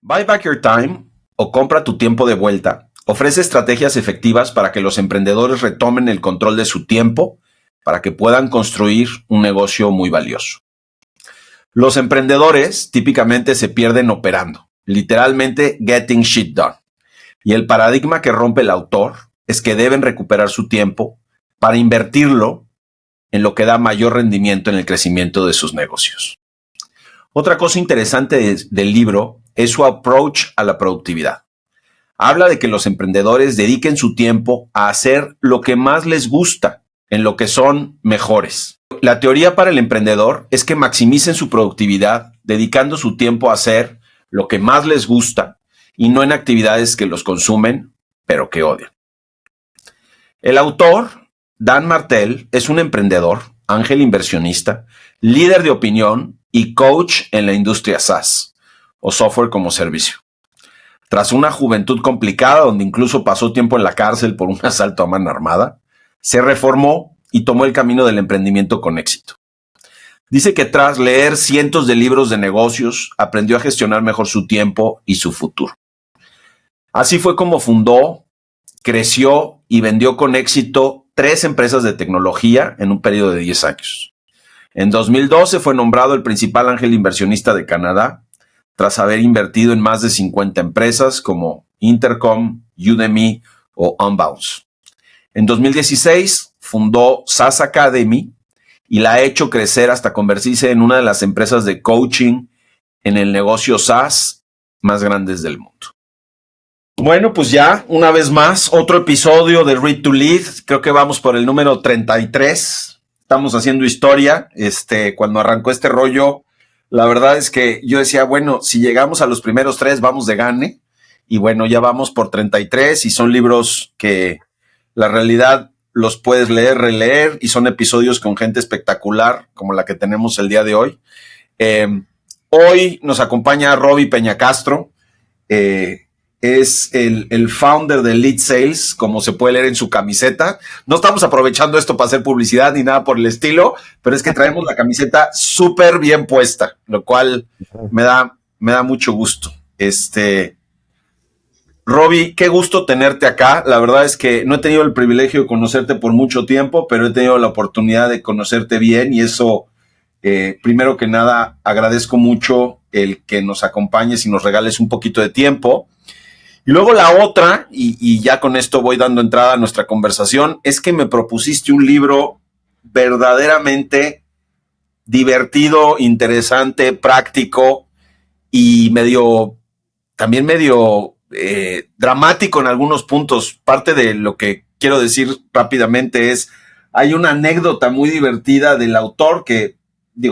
Buy Back Your Time o Compra tu tiempo de vuelta ofrece estrategias efectivas para que los emprendedores retomen el control de su tiempo para que puedan construir un negocio muy valioso. Los emprendedores típicamente se pierden operando, literalmente getting shit done. Y el paradigma que rompe el autor es que deben recuperar su tiempo para invertirlo en lo que da mayor rendimiento en el crecimiento de sus negocios. Otra cosa interesante del libro es su approach a la productividad. Habla de que los emprendedores dediquen su tiempo a hacer lo que más les gusta, en lo que son mejores. La teoría para el emprendedor es que maximicen su productividad dedicando su tiempo a hacer lo que más les gusta y no en actividades que los consumen, pero que odian. El autor, Dan Martell, es un emprendedor, ángel inversionista, líder de opinión y coach en la industria SaaS, o software como servicio. Tras una juventud complicada, donde incluso pasó tiempo en la cárcel por un asalto a mano armada, se reformó y tomó el camino del emprendimiento con éxito. Dice que tras leer cientos de libros de negocios, aprendió a gestionar mejor su tiempo y su futuro. Así fue como fundó, creció y vendió con éxito 3 empresas de tecnología en un periodo de 10 años. En 2012 fue nombrado el principal ángel inversionista de Canadá, tras haber invertido en más de 50 empresas como Intercom, Udemy o Unbounce. En 2016 fundó SaaS Academy y la ha hecho crecer hasta convertirse en una de las empresas de coaching en el negocio SaaS más grandes del mundo. Bueno, pues ya, una vez más, otro episodio de Read to Lead. Creo que vamos por el número 33. Estamos haciendo historia. Cuando arrancó este rollo, la verdad es que yo decía, bueno, si llegamos a los primeros 3, vamos de gane. Y bueno, ya vamos por 33 y son libros que la realidad los puedes leer, releer, y son episodios con gente espectacular, como la que tenemos el día de hoy. Hoy nos acompaña Robbie Peñacastro. Es el founder de Lead Sales, como se puede leer en su camiseta. No estamos aprovechando esto para hacer publicidad ni nada por el estilo, pero es que traemos la camiseta súper bien puesta, lo cual me da mucho gusto. Robbie, qué gusto tenerte acá. La verdad es que no he tenido el privilegio de conocerte por mucho tiempo, pero he tenido la oportunidad de conocerte bien y eso, primero que nada, agradezco mucho el que nos acompañes y nos regales un poquito de tiempo. Y luego la otra, y ya con esto voy dando entrada a nuestra conversación, es que me propusiste un libro verdaderamente divertido, interesante, práctico y medio dramático en algunos puntos. Parte de lo que quiero decir rápidamente es, hay una anécdota muy divertida del autor que,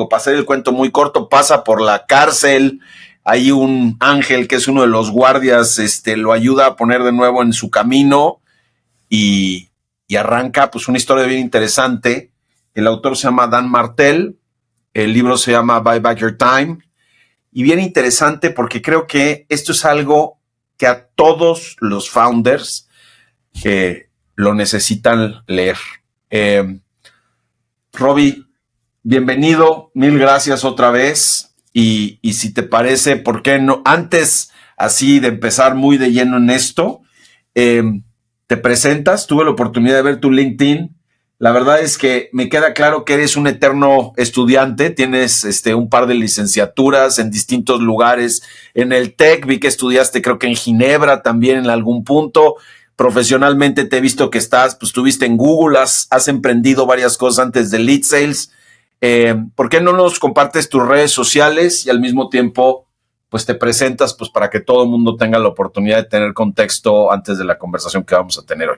para hacer el cuento muy corto, pasa por la cárcel. Hay un ángel que es uno de los guardias, lo ayuda a poner de nuevo en su camino y arranca pues una historia bien interesante. El autor se llama Dan Martell, el libro se llama Buy Back Your Time, y bien interesante porque creo que esto es algo que a todos los founders lo necesitan leer. Robbie, bienvenido, mil gracias otra vez. Y si te parece, ¿por qué no? Antes, así de empezar muy de lleno en esto, te presentas. Tuve la oportunidad de ver tu LinkedIn. La verdad es que me queda claro que eres un eterno estudiante. Tienes un par de licenciaturas en distintos lugares. En el TEC vi que estudiaste, creo que en Ginebra también en algún punto. Profesionalmente te he visto que estuviste en Google, has emprendido varias cosas antes de Lead Sales. ¿Por qué no nos compartes tus redes sociales y al mismo tiempo pues te presentas pues para que todo el mundo tenga la oportunidad de tener contexto antes de la conversación que vamos a tener hoy?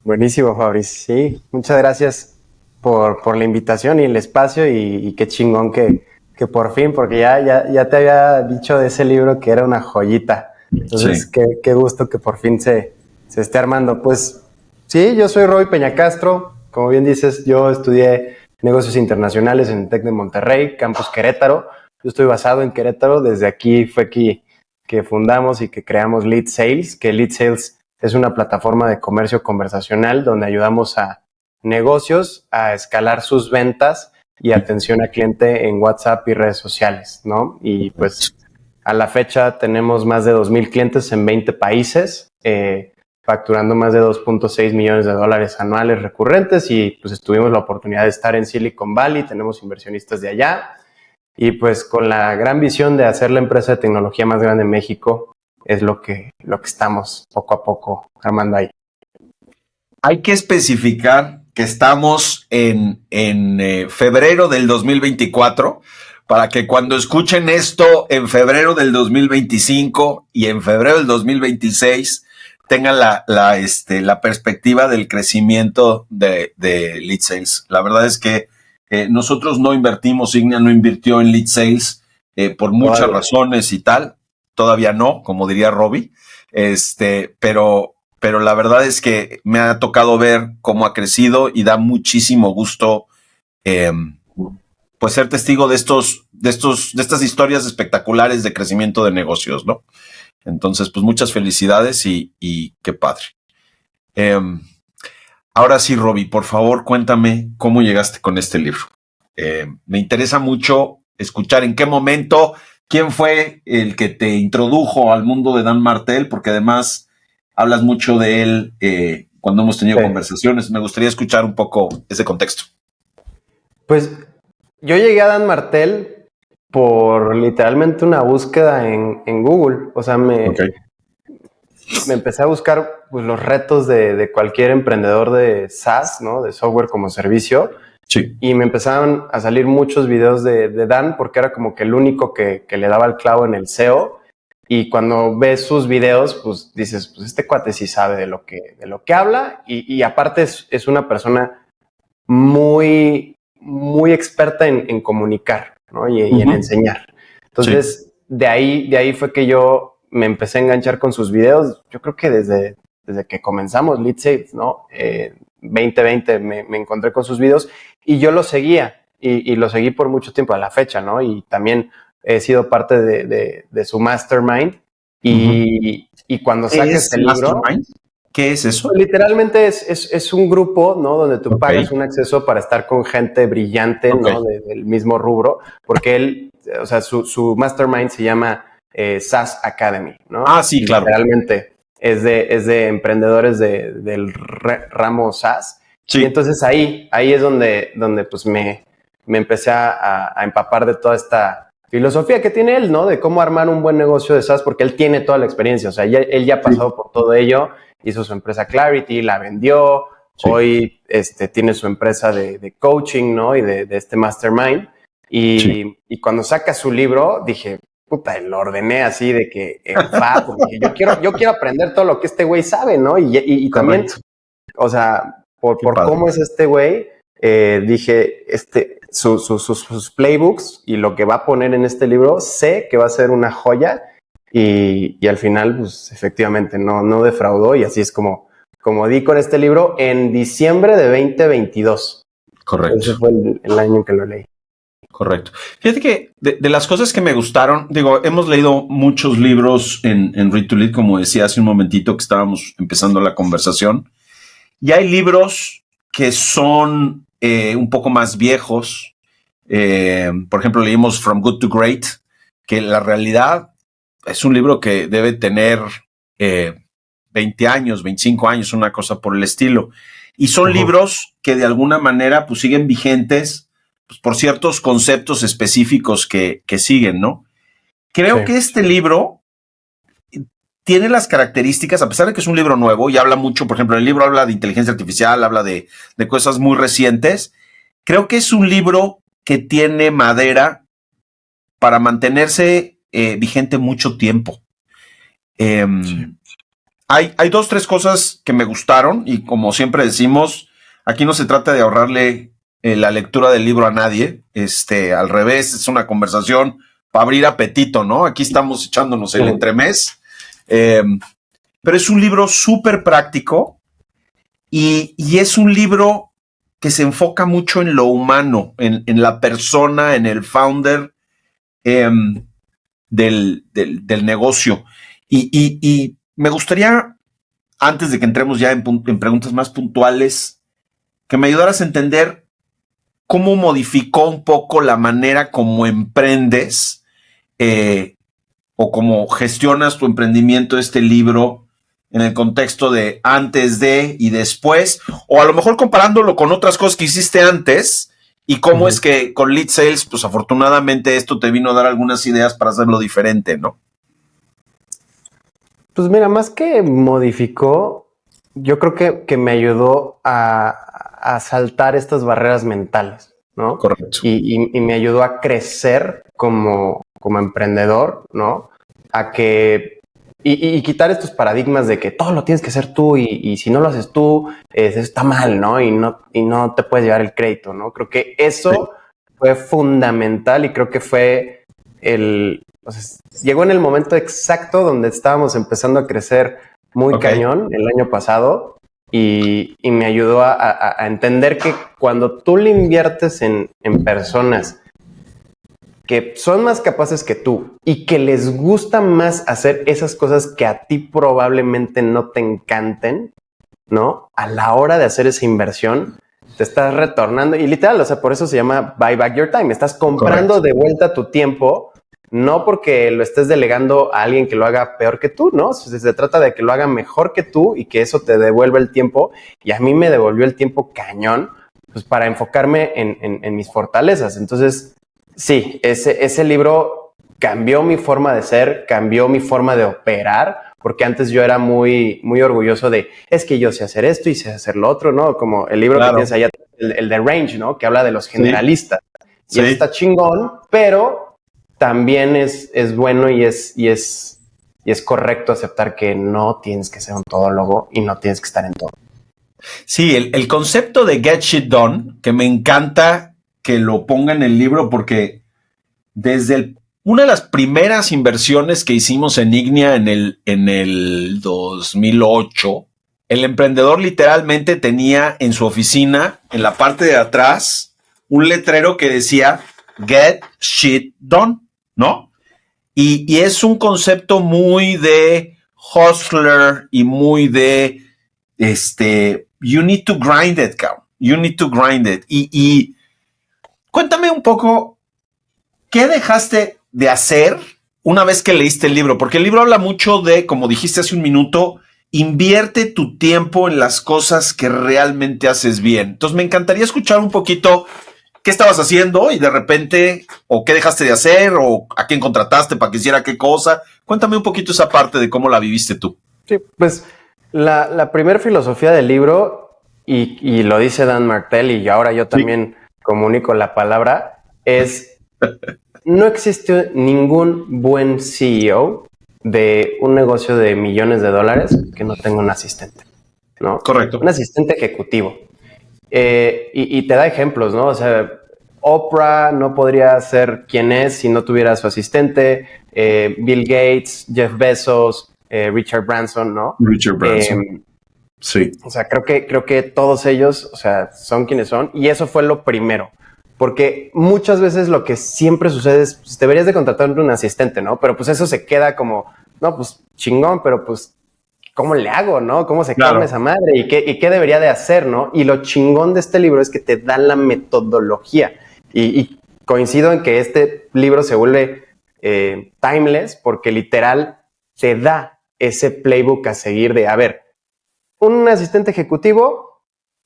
Buenísimo, Fabriz. Sí, muchas gracias por la invitación y el espacio y qué chingón que por fin, porque ya te había dicho de ese libro que era una joyita. Entonces, sí. Qué gusto que por fin se esté armando. Pues sí, yo soy Robbie Peñacastro. Como bien dices, yo estudié negocios internacionales en el TEC de Monterrey, campus Querétaro. Yo estoy basado en Querétaro. Desde aquí fue que fundamos y que creamos Lead Sales, que Lead Sales es una plataforma de comercio conversacional donde ayudamos a negocios a escalar sus ventas y atención al cliente en WhatsApp y redes sociales, ¿no? Y pues A la fecha tenemos más de 2,000 clientes en 20 países, facturando más de $2.6 millones anuales recurrentes, y pues tuvimos la oportunidad de estar en Silicon Valley, tenemos inversionistas de allá, y pues con la gran visión de hacer la empresa de tecnología más grande en México, es lo que estamos poco a poco armando ahí. Hay que especificar que estamos en febrero del 2024, para que cuando escuchen esto en febrero del 2025 y en febrero del 2026 tengan la perspectiva del crecimiento de Lead Sales. La verdad es que nosotros no invertimos, Ignia no invirtió en Lead Sales por muchas razones y tal. Todavía no, como diría Robbie. Pero la verdad es que me ha tocado ver cómo ha crecido y da muchísimo gusto pues ser testigo de estas historias espectaculares de crecimiento de negocios, ¿no? Entonces, pues muchas felicidades y qué padre. Ahora sí, Robbie, por favor, cuéntame cómo llegaste con este libro. Me interesa mucho escuchar en qué momento, quién fue el que te introdujo al mundo de Dan Martell, porque además hablas mucho de él cuando hemos tenido conversaciones. Me gustaría escuchar un poco ese contexto. Pues yo llegué a Dan Martell por literalmente una búsqueda en Google. O sea, me empecé a buscar pues, los retos de cualquier emprendedor de SaaS, ¿no? De software como servicio. Sí. Y me empezaron a salir muchos videos de Dan, porque era como que el único que le daba el clavo en el SEO. Y cuando ves sus videos, pues dices, pues este cuate sí sabe de lo que habla. Y aparte es una persona muy experta en comunicar, ¿no? y en enseñar. Entonces, de ahí fue que yo me empecé a enganchar con sus videos. Yo creo que desde que comenzamos Lead Sales, ¿no? 2020 me encontré con sus videos y yo lo seguía y lo seguí por mucho tiempo a la fecha, ¿no? Y también he sido parte de su mastermind y cuando saque este libro... ¿Qué es eso? Literalmente es un grupo, ¿no? Donde tú pagas un acceso para estar con gente brillante, ¿no? Del mismo rubro, porque él, o sea, su mastermind se llama SaaS Academy, ¿no? Ah, sí, claro. Literalmente es de emprendedores del ramo SaaS. Sí. Y entonces ahí es donde pues me empecé a empapar de toda esta filosofía que tiene él, ¿no? De cómo armar un buen negocio de SaaS, porque él tiene toda la experiencia, o sea, él ya ha pasado por todo ello. Hizo su empresa Clarity, la vendió, hoy tiene su empresa de coaching, ¿no? Y de este mastermind. Y cuando saca su libro, dije, puta, lo ordené así de que porque yo quiero aprender todo lo que este güey sabe, ¿no? Y también, o sea, por cómo es este güey, dije, sus playbooks y lo que va a poner en este libro, sé que va a ser una joya. Y al final, pues efectivamente no defraudó, y así es como di con este libro en diciembre de 2022. Correcto. Ese fue el año en que lo leí. Correcto. Fíjate que de las cosas que me gustaron, digo, hemos leído muchos libros en Read to Lead, como decía hace un momentito que estábamos empezando la conversación, y hay libros que son un poco más viejos. Por ejemplo, leímos From Good to Great, que la realidad es un libro que debe tener 20 años, 25 años, una cosa por el estilo. Y son libros que de alguna manera pues siguen vigentes pues, por ciertos conceptos específicos que siguen, ¿no? Creo que este libro tiene las características, a pesar de que es un libro nuevo y habla mucho, por ejemplo, el libro habla de inteligencia artificial, habla de cosas muy recientes. Creo que es un libro que tiene madera para mantenerse vigente mucho tiempo. Hay 2-3 cosas que me gustaron y como siempre decimos, aquí no se trata de ahorrarle la lectura del libro a nadie, al revés, es una conversación para abrir apetito, ¿no? Aquí estamos echándonos el entremés, pero es un libro súper práctico y es un libro que se enfoca mucho en lo humano, en la persona, en el founder, del negocio. Y me gustaría, antes de que entremos ya en preguntas más puntuales, que me ayudaras a entender cómo modificó un poco la manera como emprendes o cómo gestionas tu emprendimiento, este libro, en el contexto de antes de y después, o a lo mejor comparándolo con otras cosas que hiciste antes y cómo es que con Lead Sales, pues afortunadamente esto te vino a dar algunas ideas para hacerlo diferente, ¿no? Pues mira, más que modificó, yo creo que me ayudó a saltar estas barreras mentales, ¿no? Correcto. Y me ayudó a crecer como emprendedor, ¿no? A que y quitar estos paradigmas de que todo lo tienes que hacer tú y si no lo haces tú, eso está mal, ¿no? Y no te puedes llevar el crédito, ¿no? Creo que eso fue fundamental y creo que fue o sea, llegó en el momento exacto donde estábamos empezando a crecer muy cañón el año pasado y me ayudó a entender que cuando tú le inviertes en personas que son más capaces que tú y que les gusta más hacer esas cosas que a ti probablemente no te encanten, ¿no? A la hora de hacer esa inversión, te estás retornando y literal, o sea, por eso se llama buy back your time. Estás comprando de vuelta tu tiempo, no porque lo estés delegando a alguien que lo haga peor que tú, ¿no? Se trata de que lo haga mejor que tú y que eso te devuelva el tiempo. Y a mí me devolvió el tiempo cañón, pues para enfocarme en mis fortalezas. Entonces, sí, ese libro cambió mi forma de ser, cambió mi forma de operar, porque antes yo era muy, muy orgulloso de, es que yo sé hacer esto y sé hacer lo otro, ¿no? Como el libro que tienes allá, el de Range, ¿no? Que habla de los generalistas. Sí. Y eso está chingón, pero también es bueno y es correcto aceptar que no tienes que ser un todólogo y no tienes que estar en todo. Sí, el concepto de Get Shit Done, que me encanta que lo ponga en el libro porque desde una de las primeras inversiones que hicimos en Ignea en el 2008, el emprendedor literalmente tenía en su oficina, en la parte de atrás, un letrero que decía Get Shit Done, ¿no? Y es un concepto muy de hustler y muy de you need to grind it, cabrón. You need to grind it. Y cuéntame un poco, ¿qué dejaste de hacer una vez que leíste el libro? Porque el libro habla mucho de, como dijiste hace un minuto, invierte tu tiempo en las cosas que realmente haces bien. Entonces me encantaría escuchar un poquito qué estabas haciendo y de repente, o qué dejaste de hacer, o a quién contrataste para que hiciera qué cosa. Cuéntame un poquito esa parte de cómo la viviste tú. Sí, pues la primera filosofía del libro, y lo dice Dan Martell, y ahora yo también comunico la palabra, es no existe ningún buen CEO de un negocio de millones de dólares que no tenga un asistente, ¿no? Correcto. Un asistente ejecutivo. Y te da ejemplos, ¿no? O sea, Oprah no podría ser quien es si no tuviera su asistente, Bill Gates, Jeff Bezos, Richard Branson, ¿no? Richard Branson. Sí. O sea, creo que todos ellos, o sea, son quienes son, y eso fue lo primero. Porque muchas veces lo que siempre sucede es, pues, deberías de contratar un asistente, ¿no? Pero pues eso se queda como, no, pues chingón, pero pues, ¿cómo le hago, no? ¿Cómo se come esa madre? ¿Y qué debería de hacer, no? Y lo chingón de este libro es que te dan la metodología. Y coincido en que este libro se vuelve timeless porque literal te da ese playbook a seguir de, a ver, un asistente ejecutivo...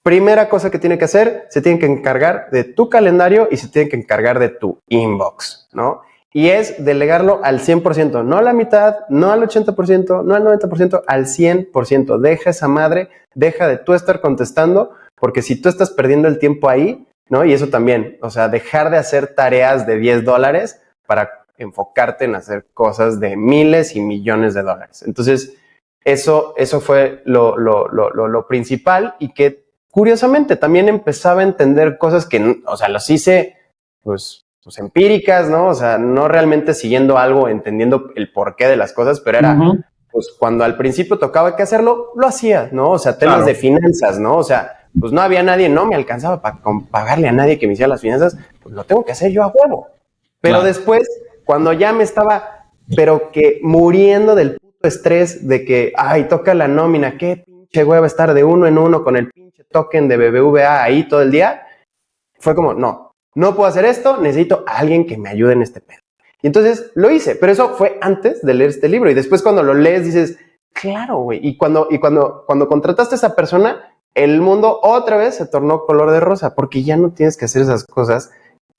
Primera cosa que tiene que hacer, se tiene que encargar de tu calendario y se tiene que encargar de tu inbox, ¿no? Y es delegarlo al 100%, no a la mitad, no al 80%, no al 90%, al 100%. Deja esa madre, deja de tú estar contestando, porque si tú estás perdiendo el tiempo ahí, ¿no? Y eso también, o sea, dejar de hacer tareas de $10 para enfocarte en hacer cosas de miles y millones de dólares. Entonces, eso fue lo principal y que curiosamente, también empezaba a entender cosas que, o sea, los hice, pues empíricas, ¿no? O sea, no realmente siguiendo algo, entendiendo el porqué de las cosas, pero era, pues cuando al principio tocaba que hacerlo, lo hacía, ¿no? O sea, temas de finanzas, ¿no? O sea, pues no había nadie, no me alcanzaba para pagarle a nadie que me hiciera las finanzas, pues lo tengo que hacer yo a huevo. Pero después, cuando ya me estaba, pero que muriendo del puto estrés de que, ay, toca la nómina, qué pinche hueva estar de uno en uno con el token de BBVA ahí todo el día, fue como, no puedo hacer esto, necesito a alguien que me ayude en este pedo. Y entonces lo hice, pero eso fue antes de leer este libro. Y después cuando lo lees dices, claro, güey. Y cuando contrataste a esa persona, el mundo otra vez se tornó color de rosa, porque ya no tienes que hacer esas cosas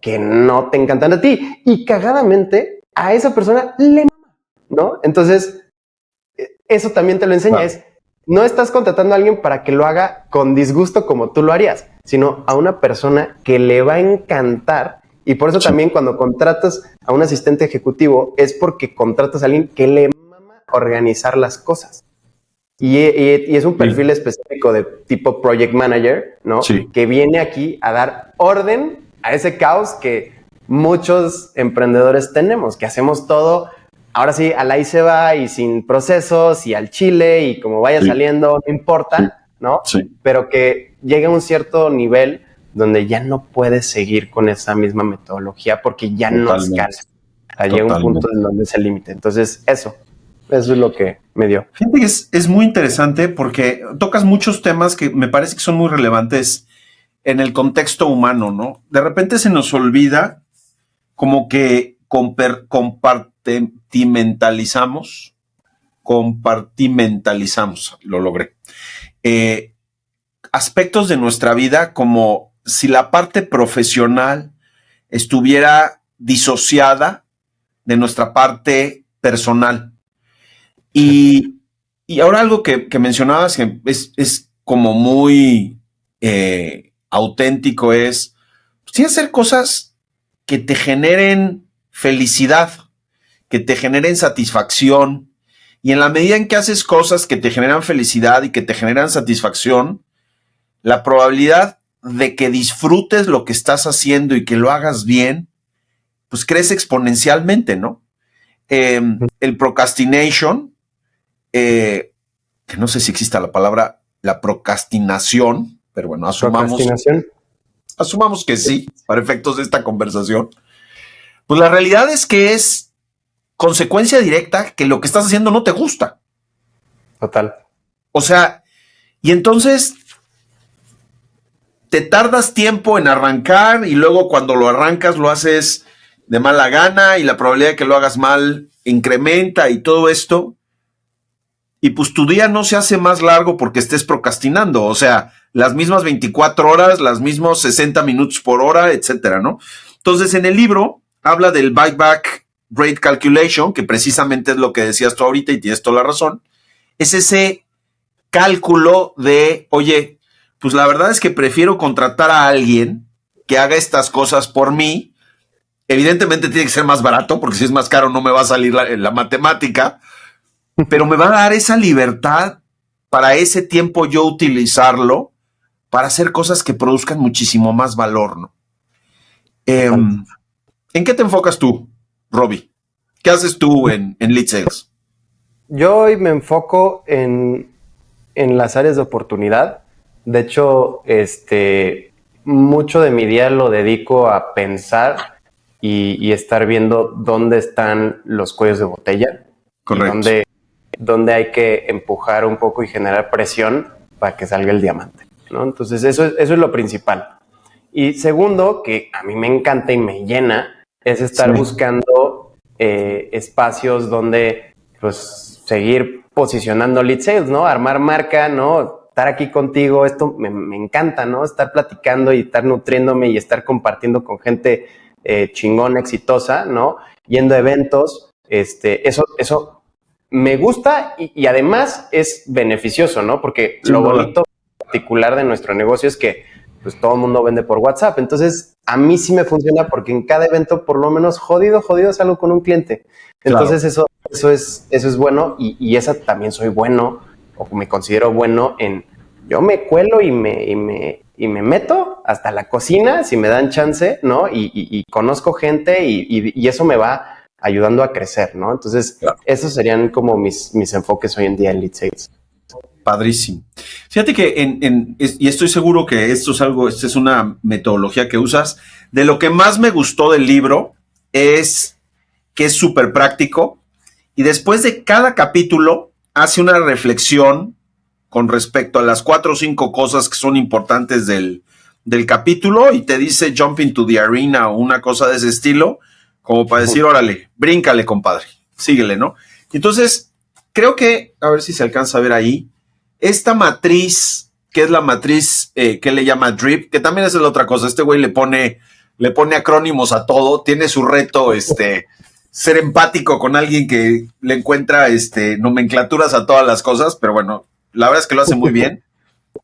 que no te encantan a ti. Y cagadamente a esa persona le mama, ¿no? Entonces, eso también te lo enseña. Claro. No estás contratando a alguien para que lo haga con disgusto como tú lo harías, sino a una persona que le va a encantar. Y por eso también cuando contratas a un asistente ejecutivo es porque contratas a alguien que le mama organizar las cosas. Y es un perfil específico de tipo project manager, ¿no? Sí. Que viene aquí a dar orden a ese caos que muchos emprendedores tenemos, que hacemos todo, ahora sí, al ahí se va y sin procesos y al chile y como vaya saliendo, no importa, ¿no? Sí. Pero que llegue a un cierto nivel donde ya no puedes seguir con esa misma metodología porque ya no escala. Llega un punto en donde es el límite. Entonces, eso es lo que me dio. Fíjate que es muy interesante porque tocas muchos temas que me parece que son muy relevantes en el contexto humano, ¿no? De repente se nos olvida como que compartimentalizamos, lo logré, aspectos de nuestra vida como si la parte profesional estuviera disociada de nuestra parte personal. Y ahora algo que mencionabas que es como muy auténtico es, pues, tienes que hacer cosas que te generen felicidad, que te generen satisfacción. Y en la medida en que haces cosas que te generan felicidad y que te generan satisfacción, la probabilidad de que disfrutes lo que estás haciendo y que lo hagas bien, pues crece exponencialmente, ¿no? El procrastination, que no sé si exista la palabra, la procrastinación, pero bueno, asumamos que sí, para efectos de esta conversación. Pues la realidad es que es consecuencia directa que lo que estás haciendo no te gusta. Total. O sea, y entonces te tardas tiempo en arrancar y luego cuando lo arrancas lo haces de mala gana y la probabilidad de que lo hagas mal incrementa y todo esto. Y pues tu día no se hace más largo porque estés procrastinando. O sea, las mismas 24 horas, las mismos 60 minutos por hora, etcétera, ¿no? Entonces, en el libro habla del buyback rate calculation, que precisamente es lo que decías tú ahorita y tienes toda la razón. Es ese cálculo de, oye, pues la verdad es que prefiero contratar a alguien que haga estas cosas por mí. Evidentemente tiene que ser más barato, porque si es más caro no me va a salir la matemática, pero me va a dar esa libertad para ese tiempo yo utilizarlo para hacer cosas que produzcan muchísimo más valor, ¿no? ¿En qué te enfocas tú, Robbie? ¿Qué haces tú en Lead Sales? Yo hoy me enfoco en las áreas de oportunidad. De hecho, mucho de mi día lo dedico a pensar y estar viendo dónde están los cuellos de botella. Correcto. Y dónde hay que empujar un poco y generar presión para que salga el diamante, ¿no? Entonces, eso es lo principal. Y segundo, que a mí me encanta y me llena, es estar buscando espacios donde pues seguir posicionando lead sales, ¿no? Armar marca, ¿no? Estar aquí contigo, esto me encanta, ¿no? Estar platicando y estar nutriéndome y estar compartiendo con gente chingona, exitosa, ¿no? Yendo a eventos, eso me gusta y además es beneficioso, ¿no? Porque lo bonito particular de nuestro negocio es que pues todo el mundo vende por WhatsApp. Entonces, a mí sí me funciona porque en cada evento, por lo menos jodido salgo con un cliente. Entonces, claro. Eso es bueno y esa también soy bueno o me considero bueno en... Yo me cuelo y me meto hasta la cocina si me dan chance, ¿no? Y conozco gente y eso me va ayudando a crecer, ¿no? Entonces, claro. Esos serían como mis enfoques hoy en día en Lead Sales. Padrísimo. Fíjate que y estoy seguro que esta es una metodología que usas. De lo que más me gustó del libro es que es súper práctico y después de cada capítulo hace una reflexión con respecto a las 4 o 5 cosas que son importantes del capítulo y te dice jump into the arena o una cosa de ese estilo, como para decir, órale, bríncale, compadre, síguele, ¿no? Entonces, creo que, a ver si se alcanza a ver ahí, esta matriz, que es la matriz que le llama DRIP, que también es la otra cosa, este güey le pone acrónimos a todo, tiene su reto, ser empático con alguien que le encuentra, nomenclaturas a todas las cosas, pero bueno, la verdad es que lo hace muy bien.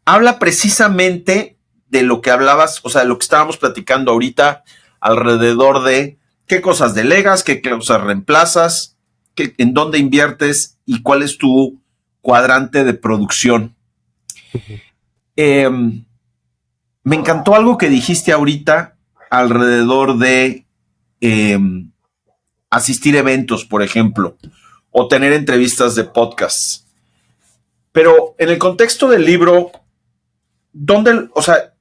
Habla precisamente de lo que hablabas, o sea, de lo que estábamos platicando ahorita, alrededor de qué cosas delegas, qué cosas reemplazas, en dónde inviertes y cuál es tu cuadrante de producción. Me encantó algo que dijiste ahorita alrededor de asistir a eventos, por ejemplo, o tener entrevistas de podcasts. Pero en el contexto del libro, ¿dónde, o sea,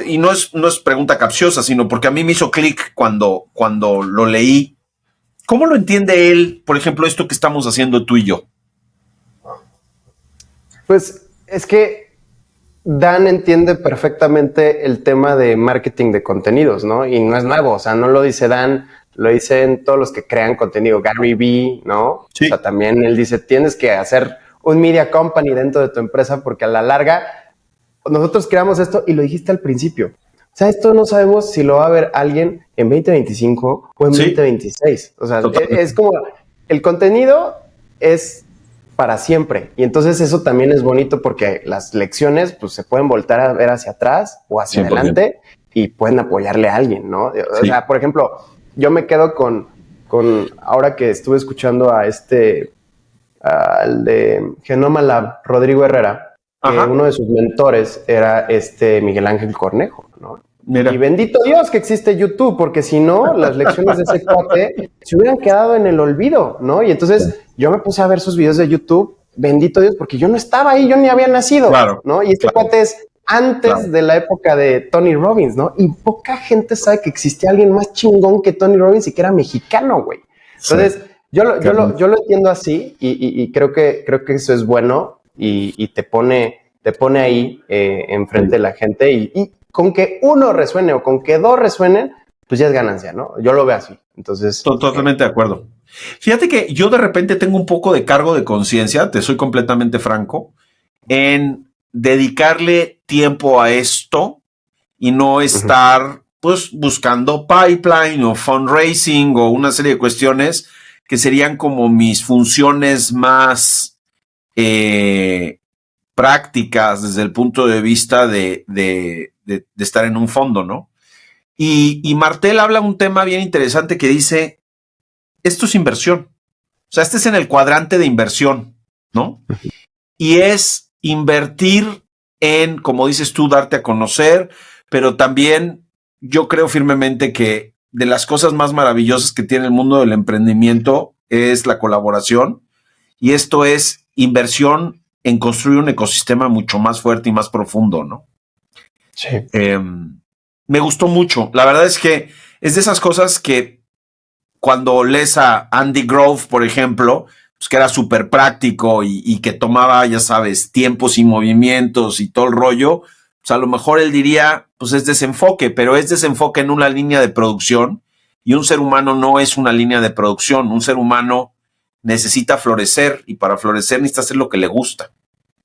y no es pregunta capciosa, sino porque a mí me hizo clic cuando lo leí? ¿Cómo lo entiende él, por ejemplo, esto que estamos haciendo tú y yo? Pues es que Dan entiende perfectamente el tema de marketing de contenidos, ¿no? Y no es nuevo, o sea, no lo dice Dan, lo dicen todos los que crean contenido, Gary Vee, ¿no? Sí. O sea, también él dice, tienes que hacer un media company dentro de tu empresa porque a la larga nosotros creamos esto y lo dijiste al principio. O sea, esto no sabemos si lo va a ver alguien en 2025 o en 2026. O sea, es como el contenido es para siempre. Y entonces eso también es bonito porque las lecciones pues se pueden voltar a ver hacia atrás o hacia 100%. Adelante y pueden apoyarle a alguien, ¿no? O sea, por ejemplo, yo me quedo con ahora que estuve escuchando a al de Genoma Lab, Rodrigo Herrera, que uno de sus mentores era Miguel Ángel Cornejo, ¿no? Mira. Y bendito Dios que existe YouTube, porque si no, las lecciones de ese cuate se hubieran quedado en el olvido, ¿no? Y entonces yo me puse a ver sus videos de YouTube, bendito Dios, porque yo no estaba ahí, yo ni había nacido, ¿no? Y cuate es antes de la época de Tony Robbins, ¿no? Y poca gente sabe que existía alguien más chingón que Tony Robbins y que era mexicano, güey. Entonces, yo lo entiendo así y creo que eso es bueno y te pone ahí enfrente de la gente y con que uno resuene o con que dos resuenen, pues ya es ganancia, ¿no? Yo lo veo así. Entonces. Totalmente de acuerdo. Fíjate que yo de repente tengo un poco de cargo de conciencia, te soy completamente franco, en dedicarle tiempo a esto y no estar pues buscando pipeline o fundraising o una serie de cuestiones que serían como mis funciones más prácticas desde el punto de vista de estar en un fondo, ¿no? Y Martel habla un tema bien interesante que dice, esto es inversión. O sea, este es en el cuadrante de inversión, ¿no? Y es invertir en, como dices tú, darte a conocer, pero también yo creo firmemente que de las cosas más maravillosas que tiene el mundo del emprendimiento es la colaboración. Y esto es inversión en construir un ecosistema mucho más fuerte y más profundo, ¿no? Sí. Me gustó mucho. La verdad es que es de esas cosas que cuando lees a Andy Grove, por ejemplo, pues que era súper práctico y que tomaba, ya sabes, tiempos y movimientos y todo el rollo, pues a lo mejor él diría, pues es desenfoque, pero es desenfoque en una línea de producción y un ser humano no es una línea de producción. Un ser humano necesita florecer y para florecer necesita hacer lo que le gusta.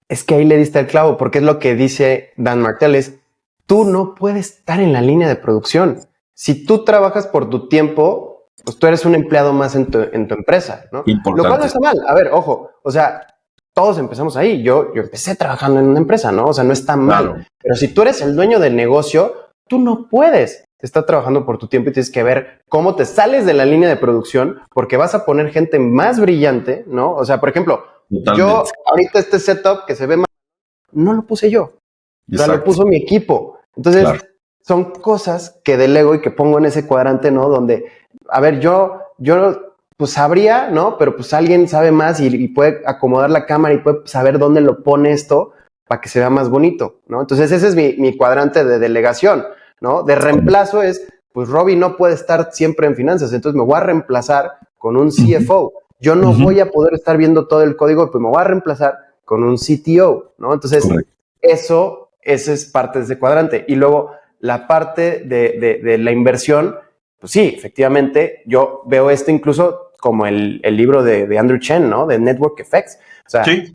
Es que ahí le diste el clavo, porque es lo que dice Dan Martel, es tú no puedes estar en la línea de producción. Si tú trabajas por tu tiempo, pues tú eres un empleado más en tu empresa, ¿no? Importante. Lo cual no está mal. A ver, ojo, o sea, todos empezamos ahí. Yo empecé trabajando en una empresa, ¿no? O sea, no está mal. Claro. Pero si tú eres el dueño del negocio, tú no puedes estar trabajando por tu tiempo y tienes que ver cómo te sales de la línea de producción porque vas a poner gente más brillante, ¿no? O sea, por ejemplo, totalmente. Yo ahorita este setup que se ve más, no lo puse yo. Exacto. O sea, lo puso mi equipo. Entonces, claro, son cosas que delego y que pongo en ese cuadrante, ¿no? Donde, a ver, yo pues sabría, ¿no? Pero pues alguien sabe más y puede acomodar la cámara y puede saber dónde lo pone esto para que se vea más bonito, ¿no? Entonces, ese es mi cuadrante de delegación, ¿no? De reemplazo es, pues Robbie no puede estar siempre en finanzas, entonces me voy a reemplazar con un CFO. Yo no voy a poder estar viendo todo el código, pues me voy a reemplazar con un CTO, ¿no? Entonces, ese es parte de ese cuadrante. Y luego, la parte de la inversión, pues sí, efectivamente, yo veo esto incluso como el libro de Andrew Chen, ¿no? De Network Effects. O sea, Sí.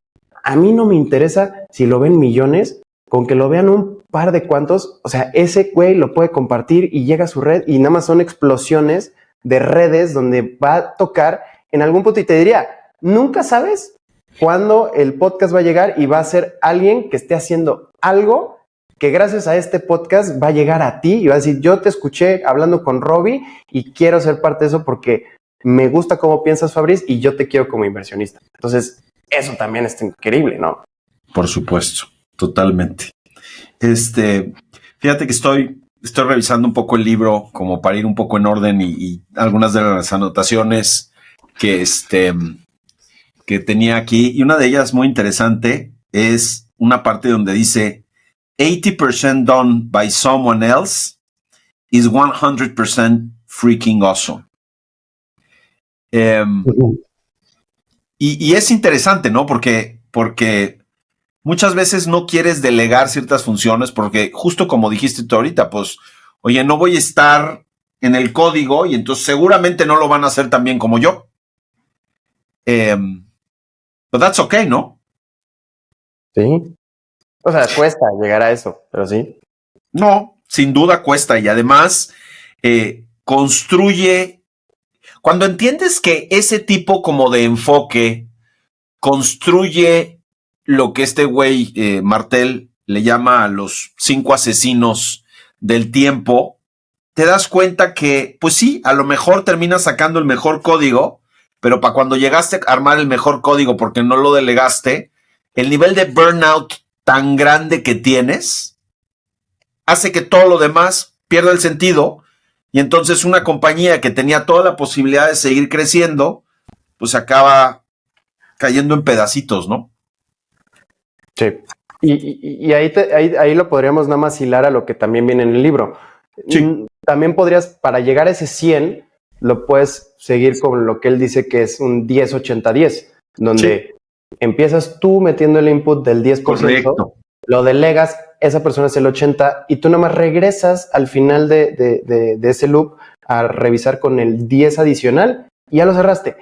a mí no me interesa si lo ven millones, con que lo vean un par de cuantos, o sea, ese güey lo puede compartir y llega a su red y nada más son explosiones de redes donde va a tocar en algún punto y te diría, nunca sabes cuándo el podcast va a llegar y va a ser alguien que esté haciendo algo que gracias a este podcast va a llegar a ti y va a decir, yo te escuché hablando con Robbie y quiero ser parte de eso porque me gusta cómo piensas, Fabriz, y yo te quiero como inversionista. Entonces, eso también es increíble, ¿no? Por supuesto, totalmente. Fíjate que estoy revisando un poco el libro como para ir un poco en orden y algunas de las anotaciones que, que tenía aquí. Y una de ellas muy interesante es una parte donde dice 80% done by someone else is 100% freaking awesome. Y es interesante, ¿no? Porque muchas veces no quieres delegar ciertas funciones porque justo como dijiste tú ahorita, pues, oye, no voy a estar en el código y entonces seguramente no lo van a hacer tan bien como yo. But that's okay, ¿no? Sí. O sea, cuesta llegar a eso, pero sí. No, sin duda cuesta y además construye. Cuando entiendes que ese tipo como de enfoque construye lo que este güey Martel le llama a los 5 asesinos del tiempo, te das cuenta que, pues sí, a lo mejor terminas sacando el mejor código, pero para cuando llegaste a armar el mejor código porque no lo delegaste, el nivel de burnout tan grande que tienes hace que todo lo demás pierda el sentido y entonces una compañía que tenía toda la posibilidad de seguir creciendo, pues acaba cayendo en pedacitos, ¿no? Sí. Y ahí lo podríamos nada más hilar a lo que también viene en el libro. Sí. También podrías, para llegar a ese 100, lo puedes seguir con lo que él dice que es un 10-80-10, donde empiezas tú metiendo el input del 10%, correcto, lo delegas, esa persona es el 80% y tú nada más regresas al final de ese loop a revisar con el 10 adicional y ya lo cerraste.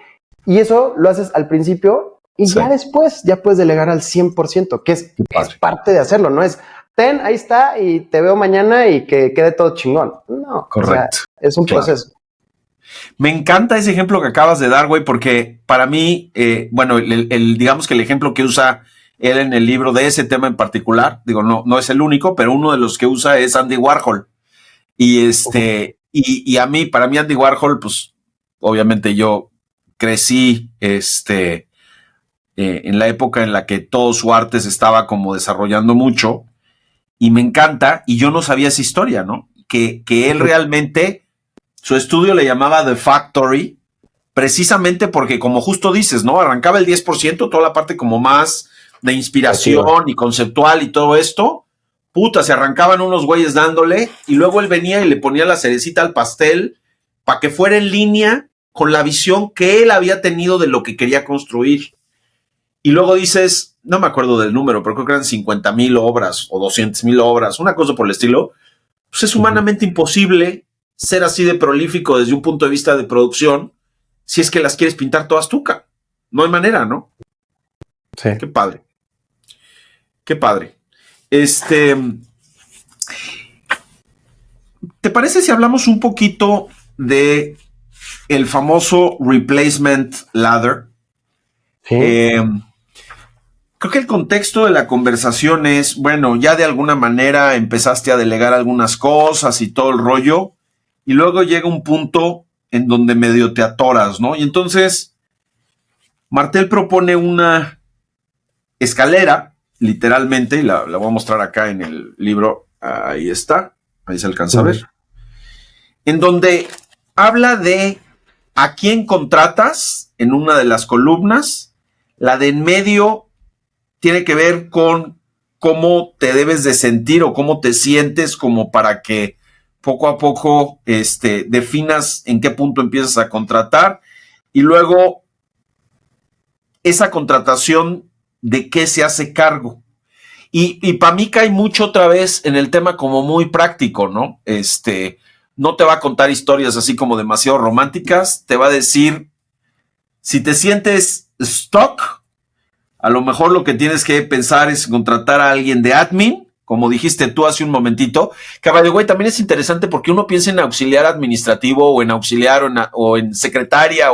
Y eso lo haces al principio y ya después ya puedes delegar al 100%, que es parte de hacerlo, no es ahí está y te veo mañana y que quede todo chingón. No, correcto. O sea, es un proceso. Me encanta ese ejemplo que acabas de dar, güey, porque para mí, bueno, digamos que el ejemplo que usa él en el libro de ese tema en particular, digo, no es el único, pero uno de los que usa es Andy Warhol. Y y a mí, para mí Andy Warhol, pues, obviamente yo crecí, en la época en la que todo su arte se estaba como desarrollando mucho y me encanta y yo no sabía esa historia, ¿no? Que él realmente, su estudio le llamaba The Factory, precisamente porque como justo dices, ¿no? Arrancaba el 10%, toda la parte como más de inspiración y conceptual y todo esto, puta, se arrancaban unos güeyes dándole y luego él venía y le ponía la cerecita al pastel para que fuera en línea con la visión que él había tenido de lo que quería construir. Y luego dices, no me acuerdo del número, pero creo que eran 50,000 obras o 200,000 obras, una cosa por el estilo. Pues es humanamente imposible ser así de prolífico desde un punto de vista de producción si es que las quieres pintar todas tú. No hay manera, ¿no? Sí. Qué padre. Qué padre. ¿Te parece si hablamos un poquito de el famoso replacement ladder? Sí. Creo que el contexto de la conversación es, bueno, ya de alguna manera empezaste a delegar algunas cosas y todo el rollo, y luego llega un punto en donde medio te atoras, ¿no? Y entonces Martel propone una escalera, literalmente, y la voy a mostrar acá en el libro, ahí está, ahí se alcanza a ver, en donde habla de a quién contratas en una de las columnas, la de en medio tiene que ver con cómo te debes de sentir o cómo te sientes como para que poco a poco definas en qué punto empiezas a contratar y luego esa contratación de qué se hace cargo. Y para mí cae mucho otra vez en el tema como muy práctico, ¿no? no te va a contar historias así como demasiado románticas, te va a decir, si te sientes stuck, a lo mejor lo que tienes que pensar es contratar a alguien de admin, como dijiste tú hace un momentito, que by the way, también es interesante porque uno piensa en auxiliar administrativo o en auxiliar o en secretaria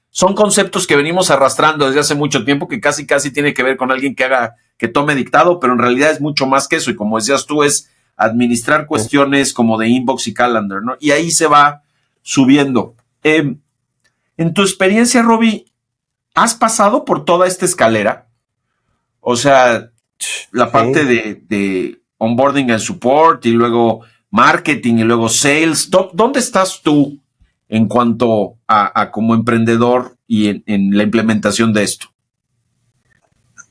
son conceptos que venimos arrastrando desde hace mucho tiempo que casi tiene que ver con alguien que tome dictado, pero en realidad es mucho más que eso y como decías tú es administrar cuestiones como de inbox y calendar, ¿no? Y ahí se va subiendo. En tu experiencia, Robbie, ¿has pasado por toda esta escalera? O sea, la parte de onboarding and support y luego marketing y luego sales. ¿Dónde estás tú en cuanto a como emprendedor y en la implementación de esto?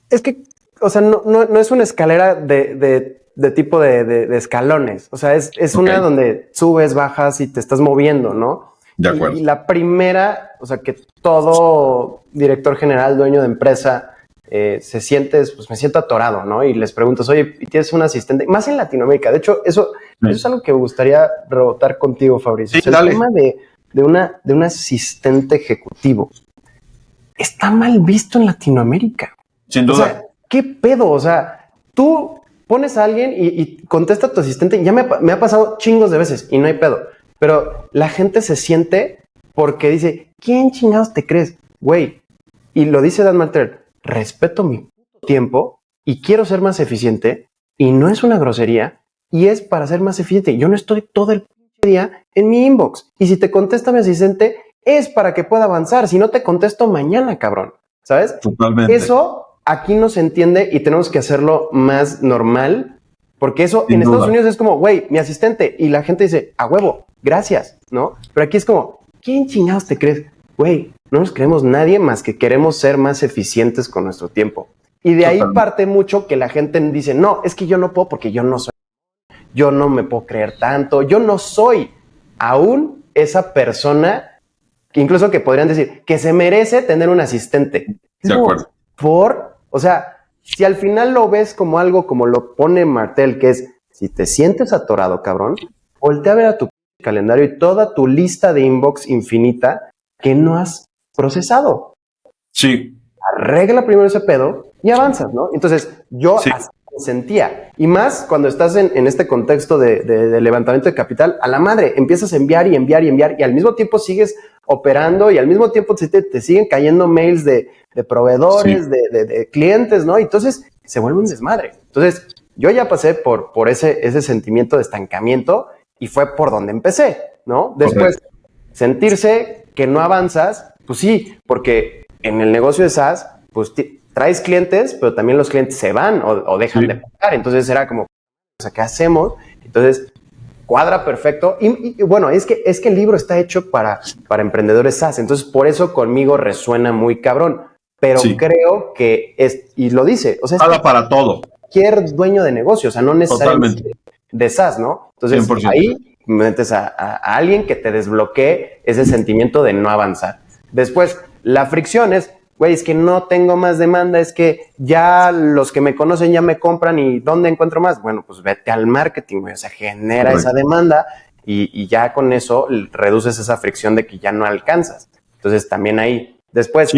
Es que, o sea, no es una escalera de tipo de escalones. O sea, es una donde subes, bajas y te estás moviendo, ¿no? De acuerdo. Y la primera, o sea, que todo director general, dueño de empresa, se siente, pues me siento atorado, ¿no? Y les preguntas, oye, ¿tienes un asistente? Más en Latinoamérica. De hecho, eso es algo que me gustaría rebotar contigo, Fabricio. Sí, o sea, el tema de un asistente ejecutivo está mal visto en Latinoamérica. Sin duda. O sea, ¿qué pedo? O sea, tú pones a alguien y contesta a tu asistente. Ya me ha pasado chingos de veces y no hay pedo. Pero la gente se siente porque dice, ¿quién chingados te crees? Güey, y lo dice Dan Malter, respeto mi tiempo y quiero ser más eficiente y no es una grosería y es para ser más eficiente. Yo no estoy todo el día en mi inbox y si te contesta mi asistente es para que pueda avanzar. Si no te contesto mañana, cabrón, ¿sabes? Totalmente. Eso aquí no se entiende y tenemos que hacerlo más normal porque eso Sin en duda. Estados Unidos es como, güey, mi asistente y la gente dice, a huevo, gracias, ¿no? Pero aquí es como, ¿quién chingados te crees? Güey, no nos creemos nadie más que queremos ser más eficientes con nuestro tiempo. Y de ahí parte mucho que la gente dice, no, es que yo no puedo porque yo no soy, yo no me puedo creer tanto, yo no soy aún esa persona que incluso que podrían decir que se merece tener un asistente. De acuerdo. O sea, si al final lo ves como algo como lo pone Martel, que es, si te sientes atorado, cabrón, voltea a ver a tu calendario y toda tu lista de inbox infinita que no has procesado. Sí. Arregla primero ese pedo y avanzas, ¿no? Entonces, yo así me sentía. Y más cuando estás en este contexto de levantamiento de capital, a la madre, empiezas a enviar y al mismo tiempo sigues operando y al mismo tiempo te siguen cayendo mails de proveedores, de clientes, ¿no? Y entonces se vuelve un desmadre. Entonces, yo ya pasé por ese sentimiento de estancamiento y fue por donde empecé, ¿no? Después, sentirse que no avanzas, pues sí, porque en el negocio de SaaS, pues traes clientes, pero también los clientes se van o dejan de pagar. Entonces era como, o sea, ¿qué hacemos? Entonces, cuadra perfecto. Y bueno, es que el libro está hecho para emprendedores SaaS. Entonces, por eso conmigo resuena muy cabrón. Pero creo que y lo dice, o sea, es para todo. Cualquier dueño de negocio, o sea, no necesariamente de SaaS, ¿no? Entonces, 100%. ahí metes a alguien que te desbloquee ese sentimiento de no avanzar. Después, la fricción es, güey, es que no tengo más demanda, es que ya los que me conocen ya me compran y ¿dónde encuentro más? Bueno, pues vete al marketing, güey, o sea, genera esa demanda y ya con eso reduces esa fricción de que ya no alcanzas. Entonces, también ahí. Después,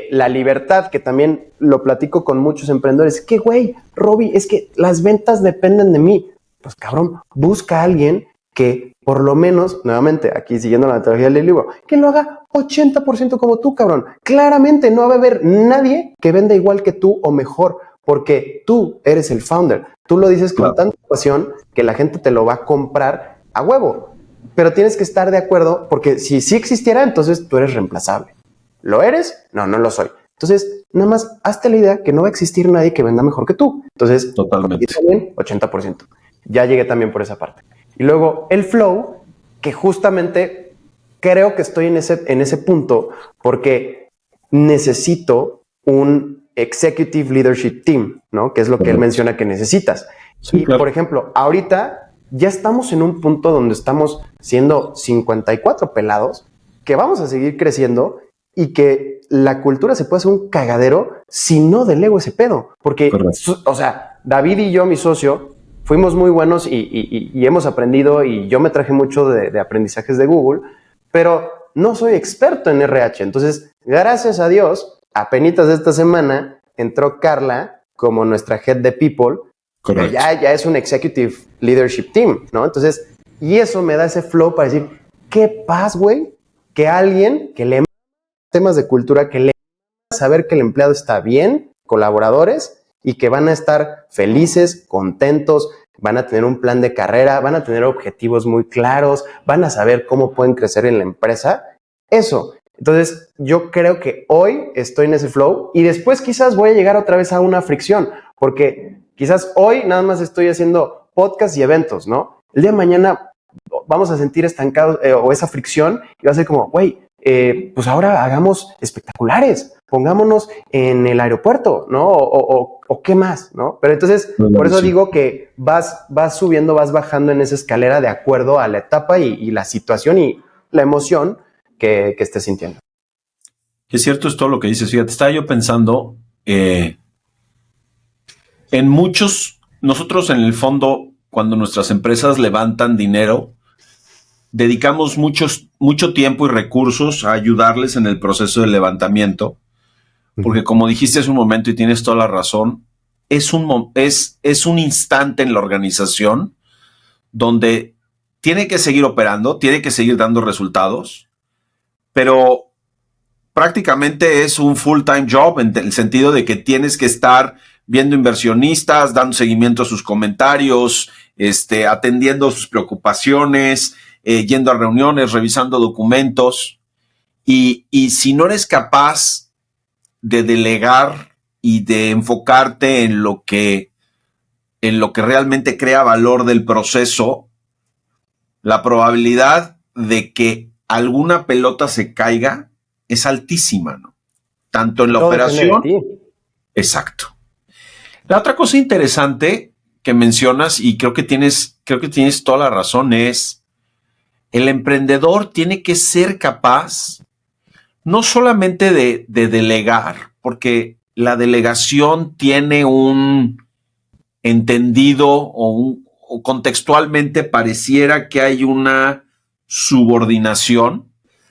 la libertad, que también lo platico con muchos emprendedores, que güey, Robbie, es que las ventas dependen de mí. Pues cabrón, busca a alguien que por lo menos, nuevamente, aquí siguiendo la metodología del libro, que lo haga 80% como tú, cabrón. Claramente no va a haber nadie que venda igual que tú o mejor, porque tú eres el founder. Tú lo dices con tanta pasión que la gente te lo va a comprar a huevo. Pero tienes que estar de acuerdo, porque si sí existiera, entonces tú eres reemplazable. ¿Lo eres? No, no lo soy. Entonces, nada más hazte la idea que no va a existir nadie que venda mejor que tú. Entonces, totalmente. También 80%. Ya llegué también por esa parte. Y luego el flow, que justamente creo que estoy en ese punto porque necesito un executive leadership team, ¿no? Que es lo que él menciona que necesitas. Sí, por ejemplo, ahorita ya estamos en un punto donde estamos siendo 54 pelados, que vamos a seguir creciendo y que la cultura se puede hacer un cagadero si no delego ese pedo. Porque, o sea, David y yo, mi socio, fuimos muy buenos y hemos aprendido, y yo me traje mucho de aprendizajes de Google, pero no soy experto en RH. Entonces, gracias a Dios, apenitas esta semana entró Carla como nuestra head de people. Correcto. Ya es un executive leadership team, ¿no? Entonces, y eso me da ese flow para decir, ¿qué pasa, güey? Que alguien que le temas de cultura, que le saber que el empleado está bien, colaboradores, y que van a estar felices, contentos, van a tener un plan de carrera, van a tener objetivos muy claros, van a saber cómo pueden crecer en la empresa. Eso. Entonces, yo creo que hoy estoy en ese flow y después quizás voy a llegar otra vez a una fricción, porque quizás hoy nada más estoy haciendo podcasts y eventos, ¿no? El día de mañana vamos a sentir estancado o esa fricción y va a ser como, güey, pues ahora hagamos espectaculares, pongámonos en el aeropuerto, ¿no? O qué más, ¿no? Pero entonces, por eso digo que vas subiendo, vas bajando en esa escalera de acuerdo a la etapa y la situación y la emoción que estés sintiendo. Es cierto, es todo lo que dices. Fíjate, estaba yo pensando en nosotros en el fondo, cuando nuestras empresas levantan dinero, dedicamos mucho tiempo y recursos a ayudarles en el proceso de levantamiento, porque como dijiste hace un momento y tienes toda la razón, es un instante en la organización donde tiene que seguir operando, tiene que seguir dando resultados, pero prácticamente es un full-time job en el sentido de que tienes que estar viendo inversionistas, dando seguimiento a sus comentarios, atendiendo sus preocupaciones, yendo a reuniones, revisando documentos. Y si no eres capaz de delegar y de enfocarte en lo que realmente crea valor del proceso, la probabilidad de que alguna pelota se caiga es altísima, ¿no? Tanto en la operación. Exacto. La otra cosa interesante que mencionas, y creo que tienes toda la razón, es el emprendedor tiene que ser capaz no solamente de delegar, porque la delegación tiene un entendido o contextualmente pareciera que hay una subordinación,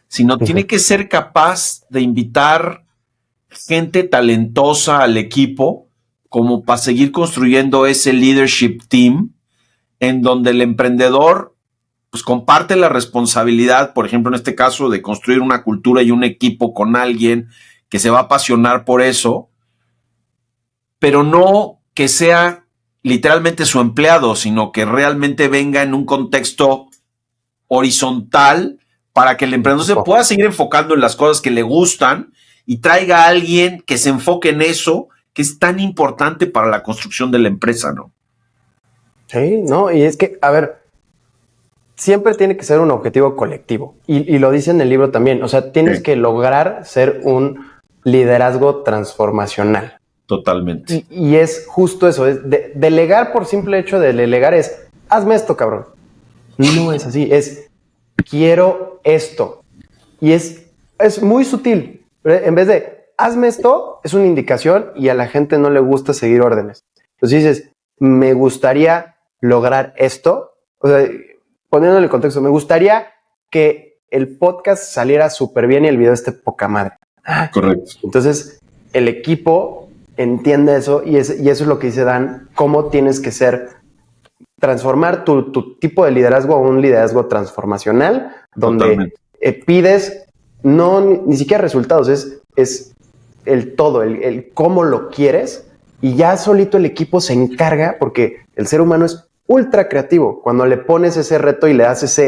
sino tiene que ser capaz de invitar gente talentosa al equipo como para seguir construyendo ese leadership team en donde el emprendedor pues comparte la responsabilidad, por ejemplo, en este caso, de construir una cultura y un equipo con alguien que se va a apasionar por eso, pero no que sea literalmente su empleado, sino que realmente venga en un contexto horizontal para que el emprendedor se pueda seguir enfocando en las cosas que le gustan y traiga a alguien que se enfoque en eso, que es tan importante para la construcción de la empresa, ¿no? Sí, no, y es que, a ver, siempre tiene que ser un objetivo colectivo. Y lo dice en el libro también. O sea, tienes que lograr ser un liderazgo transformacional. Totalmente. Y es justo eso. Es delegar por simple hecho de delegar es, hazme esto, cabrón. No es así. Es, quiero esto. Y es muy sutil. En vez de, hazme esto, es una indicación y a la gente no le gusta seguir órdenes. Entonces dices, me gustaría lograr esto. O sea, poniéndole el contexto, me gustaría que el podcast saliera súper bien y el video esté poca madre. Correcto. Entonces, el equipo entiende eso y eso es lo que dice Dan, cómo tienes que transformar tu tipo de liderazgo a un liderazgo transformacional, donde pides ni siquiera resultados, es el todo, el cómo lo quieres y ya solito el equipo se encarga porque el ser humano es ultra creativo. Cuando le pones ese reto y le das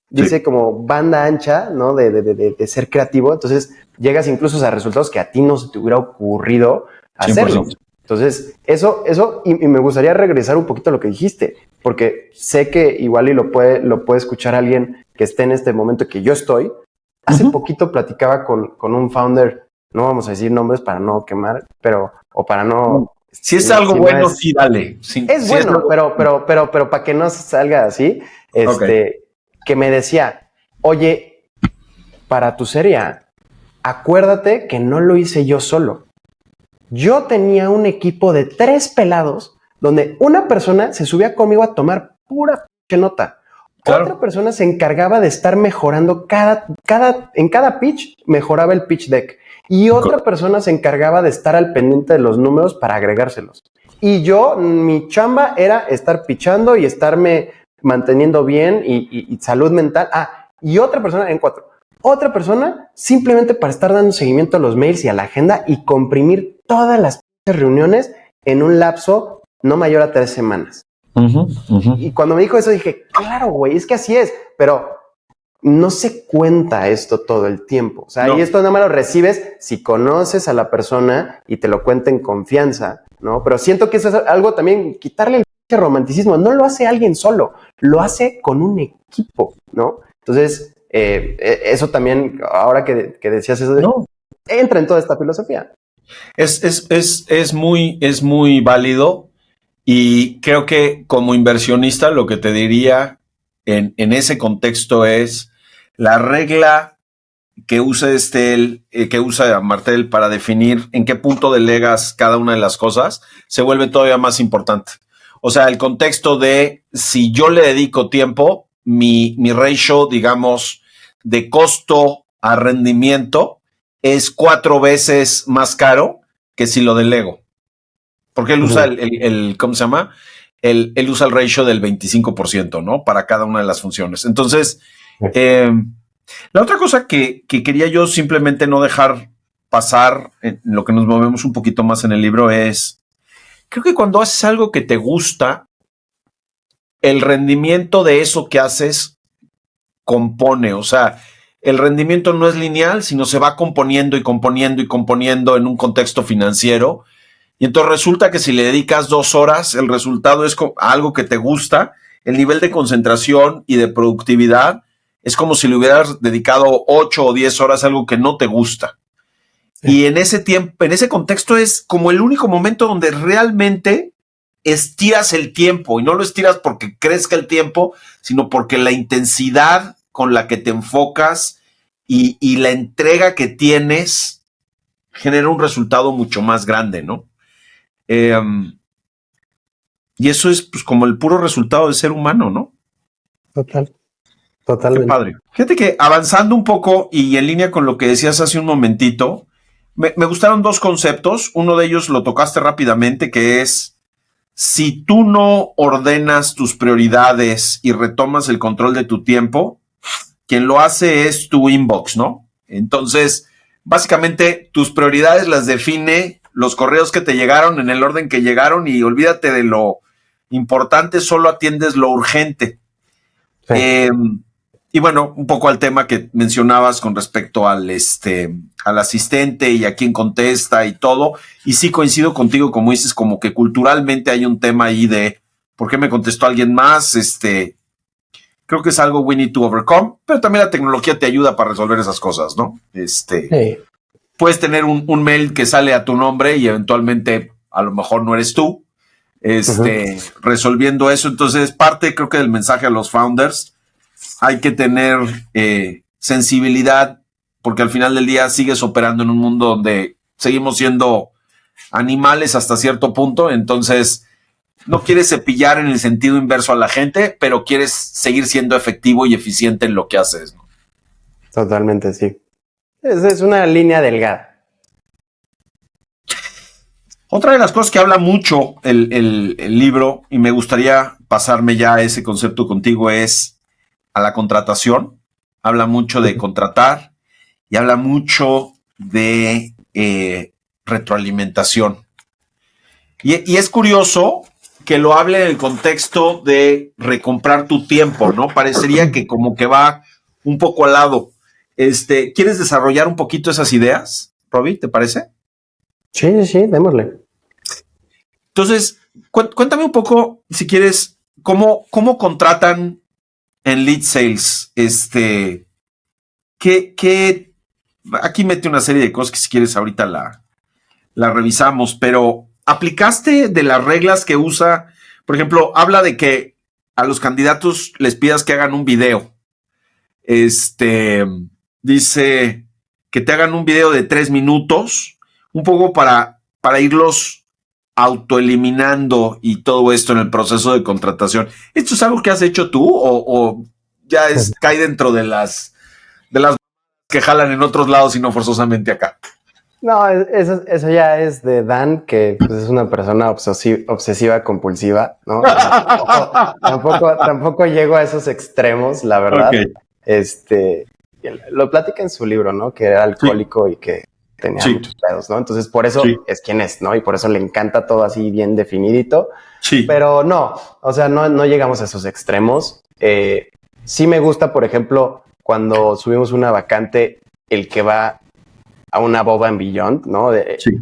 dice como banda ancha, ¿no? De ser creativo, entonces llegas incluso a resultados que a ti no se te hubiera ocurrido hacerlo. 100%. Entonces, eso, y me gustaría regresar un poquito a lo que dijiste, porque sé que igual y lo puede escuchar alguien que esté en este momento que yo estoy. Hace poquito platicaba con un founder, no vamos a decir nombres para no quemar, o para no... Si es algo bueno, sí, dale. Es bueno, pero para que no salga así, que me decía, oye, para tu serie, acuérdate que no lo hice yo solo. Yo tenía un equipo de 3 pelados donde una persona se subía conmigo a tomar pura nota. Claro. Otra persona se encargaba de estar mejorando en cada pitch, mejoraba el pitch deck. Y otra persona se encargaba de estar al pendiente de los números para agregárselos. Y yo, mi chamba era estar pitchando y estarme manteniendo bien y salud mental. Y otra persona, en 4. Otra persona simplemente para estar dando seguimiento a los mails y a la agenda y comprimir todas las reuniones en un lapso no mayor a 3 semanas. Y cuando me dijo eso dije, claro, güey, es que así es, pero no se cuenta esto todo el tiempo. O sea, y esto nada más lo recibes si conoces a la persona y te lo cuenta en confianza, ¿no? Pero siento que eso es algo también, quitarle el romanticismo. No lo hace alguien solo, lo hace con un equipo, ¿no? Entonces, eso también, ahora que decías eso, entra en toda esta filosofía. Es muy válido. Y creo que como inversionista lo que te diría en ese contexto es la regla que usa que usa Martel para definir en qué punto delegas cada una de las cosas se vuelve todavía más importante. O sea, el contexto de si yo le dedico tiempo, mi ratio, digamos, de costo a rendimiento es 4 veces más caro que si lo delego. Porque él usa ¿cómo se llama? Él usa el ratio del 25%, ¿no? Para cada una de las funciones. Entonces, la otra cosa que quería yo simplemente no dejar pasar, en lo que nos movemos un poquito más en el libro, es, creo que cuando haces algo que te gusta, el rendimiento de eso que haces compone. O sea, el rendimiento no es lineal, sino se va componiendo y componiendo y componiendo en un contexto financiero. Y entonces resulta que si le dedicas 2 horas, el resultado es algo que te gusta, el nivel de concentración y de productividad es como si le hubieras dedicado 8 o 10 horas a algo que no te gusta. Sí. Y en ese tiempo, en ese contexto es como el único momento donde realmente estiras el tiempo, y no lo estiras porque crezca el tiempo, sino porque la intensidad con la que te enfocas y la entrega que tienes genera un resultado mucho más grande, ¿no? Y eso es pues como el puro resultado de ser humano, ¿no? Totalmente. Qué padre. Fíjate que avanzando un poco y en línea con lo que decías hace un momentito, me gustaron 2 conceptos. Uno de ellos lo tocaste rápidamente, que es si tú no ordenas tus prioridades y retomas el control de tu tiempo, quien lo hace es tu inbox, ¿no? Entonces, básicamente tus prioridades las define los correos que te llegaron en el orden que llegaron y olvídate de lo importante, solo atiendes lo urgente. Sí. Y bueno, un poco al tema que mencionabas con respecto al asistente y a quién contesta y todo. Y sí coincido contigo, como dices, como que culturalmente hay un tema ahí de ¿por qué me contestó alguien más? Creo que es algo we need to overcome, pero también la tecnología te ayuda para resolver esas cosas, ¿no? Sí. Puedes tener un mail que sale a tu nombre y eventualmente a lo mejor no eres tú, resolviendo eso. Entonces, parte creo que del mensaje a los founders, hay que tener sensibilidad, porque al final del día sigues operando en un mundo donde seguimos siendo animales hasta cierto punto, entonces no quieres cepillar en el sentido inverso a la gente, pero quieres seguir siendo efectivo y eficiente en lo que haces, ¿no? Totalmente, sí. Es una línea delgada. Otra de las cosas que habla mucho el libro, y me gustaría pasarme ya a ese concepto contigo, es a la contratación. Habla mucho de contratar y habla mucho de retroalimentación. Y es curioso que lo hable en el contexto de recomprar tu tiempo, ¿no? Parecería que como que va un poco al lado. ¿Quieres desarrollar un poquito esas ideas, Robbie? ¿Te parece? Sí, démosle. Entonces, cuéntame un poco, si quieres, cómo contratan en Lead Sales. Aquí mete una serie de cosas que si quieres ahorita la revisamos, pero ¿aplicaste de las reglas que usa? Por ejemplo, habla de que a los candidatos les pidas que hagan un video. Dice que te hagan un video de 3 minutos, un poco para irlos autoeliminando y todo esto en el proceso de contratación. ¿Esto es algo que has hecho tú o ya cae dentro de las que jalan en otros lados y no forzosamente acá? No, eso ya es de Dan, que pues, es una persona obsesiva compulsiva, ¿no? O sea, tampoco llego a esos extremos, la verdad. Okay. Lo platica en su libro, ¿no? Que era alcohólico y que tenía muchos pedos, ¿no? Entonces, por eso es quien es, ¿no? Y por eso le encanta todo así bien definidito. Sí. Pero no, o sea, no llegamos a esos extremos. Sí me gusta, por ejemplo, cuando subimos una vacante, el que va a una Boba and Beyond, ¿no?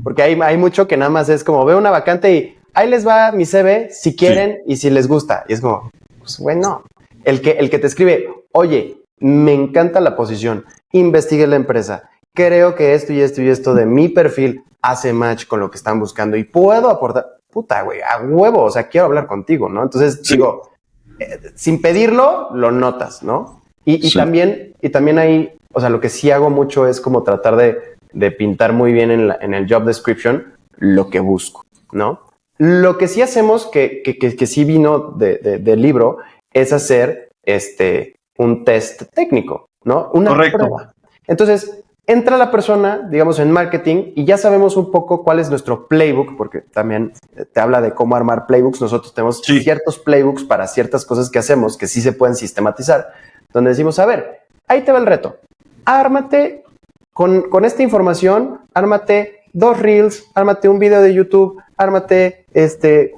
Porque hay mucho que nada más es como, veo una vacante y ahí les va mi CV, si quieren y si les gusta. Y es como, pues bueno, el que te escribe, oye, me encanta la posición, investigué la empresa, creo que esto y esto y esto de mi perfil hace match con lo que están buscando y puedo aportar, puta, güey, a huevo, o sea, quiero hablar contigo, ¿no? Entonces digo, sin pedirlo, lo notas, ¿no? Y también hay, o sea, lo que sí hago mucho es como tratar de pintar muy bien en el job description lo que busco, ¿no? Lo que sí hacemos, que sí vino del libro, es hacer un test técnico, ¿no? Una prueba. Entonces, entra la persona, digamos, en marketing y ya sabemos un poco cuál es nuestro playbook, porque también te habla de cómo armar playbooks. Nosotros tenemos ciertos playbooks para ciertas cosas que hacemos que sí se pueden sistematizar, donde decimos, a ver, ahí te va el reto. Ármate con esta información, ármate 2 reels, ármate un video de YouTube, ármate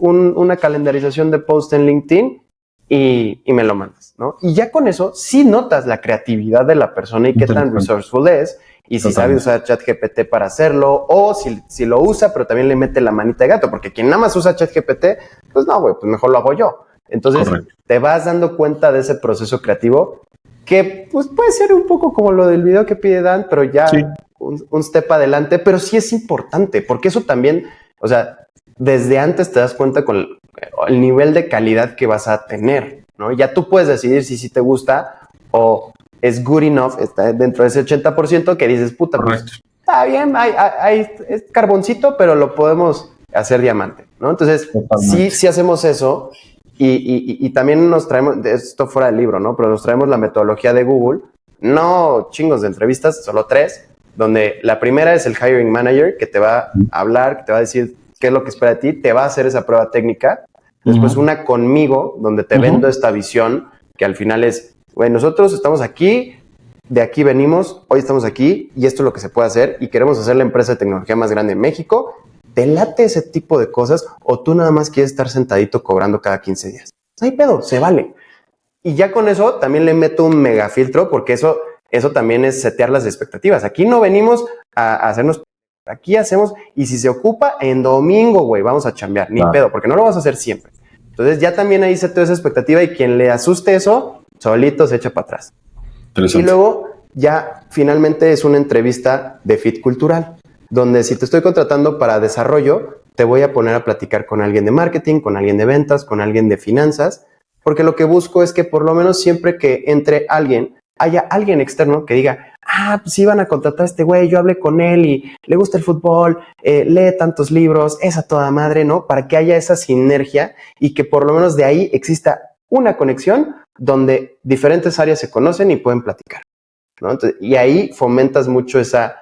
una calendarización de post en LinkedIn y me lo mandas, ¿no? Y ya con eso sí notas la creatividad de la persona y qué tan resourceful es, y si sabe usar ChatGPT para hacerlo, o si lo usa, pero también le mete la manita de gato, porque quien nada más usa ChatGPT, pues no, güey, pues mejor lo hago yo. Entonces te vas dando cuenta de ese proceso creativo que pues puede ser un poco como lo del video que pide Dan, pero ya un step adelante, pero sí es importante, porque eso también, o sea, desde antes te das cuenta con el nivel de calidad que vas a tener, ¿no? Ya tú puedes decidir si te gusta o es good enough, está dentro de ese 80% que dices, puta, pues está bien, es carboncito, pero lo podemos hacer diamante, ¿no? Entonces, sí hacemos eso. Y también nos traemos, esto fuera del libro, ¿no? Pero nos traemos la metodología de Google, no chingos de entrevistas, solo 3, donde la primera es el hiring manager, que te va a hablar, que te va a decir qué es lo que espera de ti, te va a hacer esa prueba técnica. Después una conmigo, donde te vendo esta visión, que al final es, güey, nosotros estamos aquí, de aquí venimos, hoy estamos aquí, y esto es lo que se puede hacer, y queremos hacer la empresa de tecnología más grande en México. ¿Te late ese tipo de cosas o tú nada más quieres estar sentadito cobrando cada 15 días? No hay pedo, se vale. Y ya con eso también le meto un mega filtro, porque eso también es setear las expectativas. Aquí no venimos a hacernos, aquí hacemos, y si se ocupa, en domingo, güey, vamos a chambear, ni pedo, porque no lo vas a hacer siempre. Entonces ya también ahí seteo esa expectativa y quien le asuste eso, solito se echa para atrás. Y luego ya finalmente es una entrevista de fit cultural, donde si te estoy contratando para desarrollo, te voy a poner a platicar con alguien de marketing, con alguien de ventas, con alguien de finanzas, porque lo que busco es que por lo menos siempre que entre alguien, haya alguien externo que diga, pues sí van a contratar a este güey, yo hablé con él y le gusta el fútbol, lee tantos libros, es a toda madre, ¿no? Para que haya esa sinergia y que por lo menos de ahí exista una conexión donde diferentes áreas se conocen y pueden platicar, ¿no? Entonces, y ahí fomentas mucho esa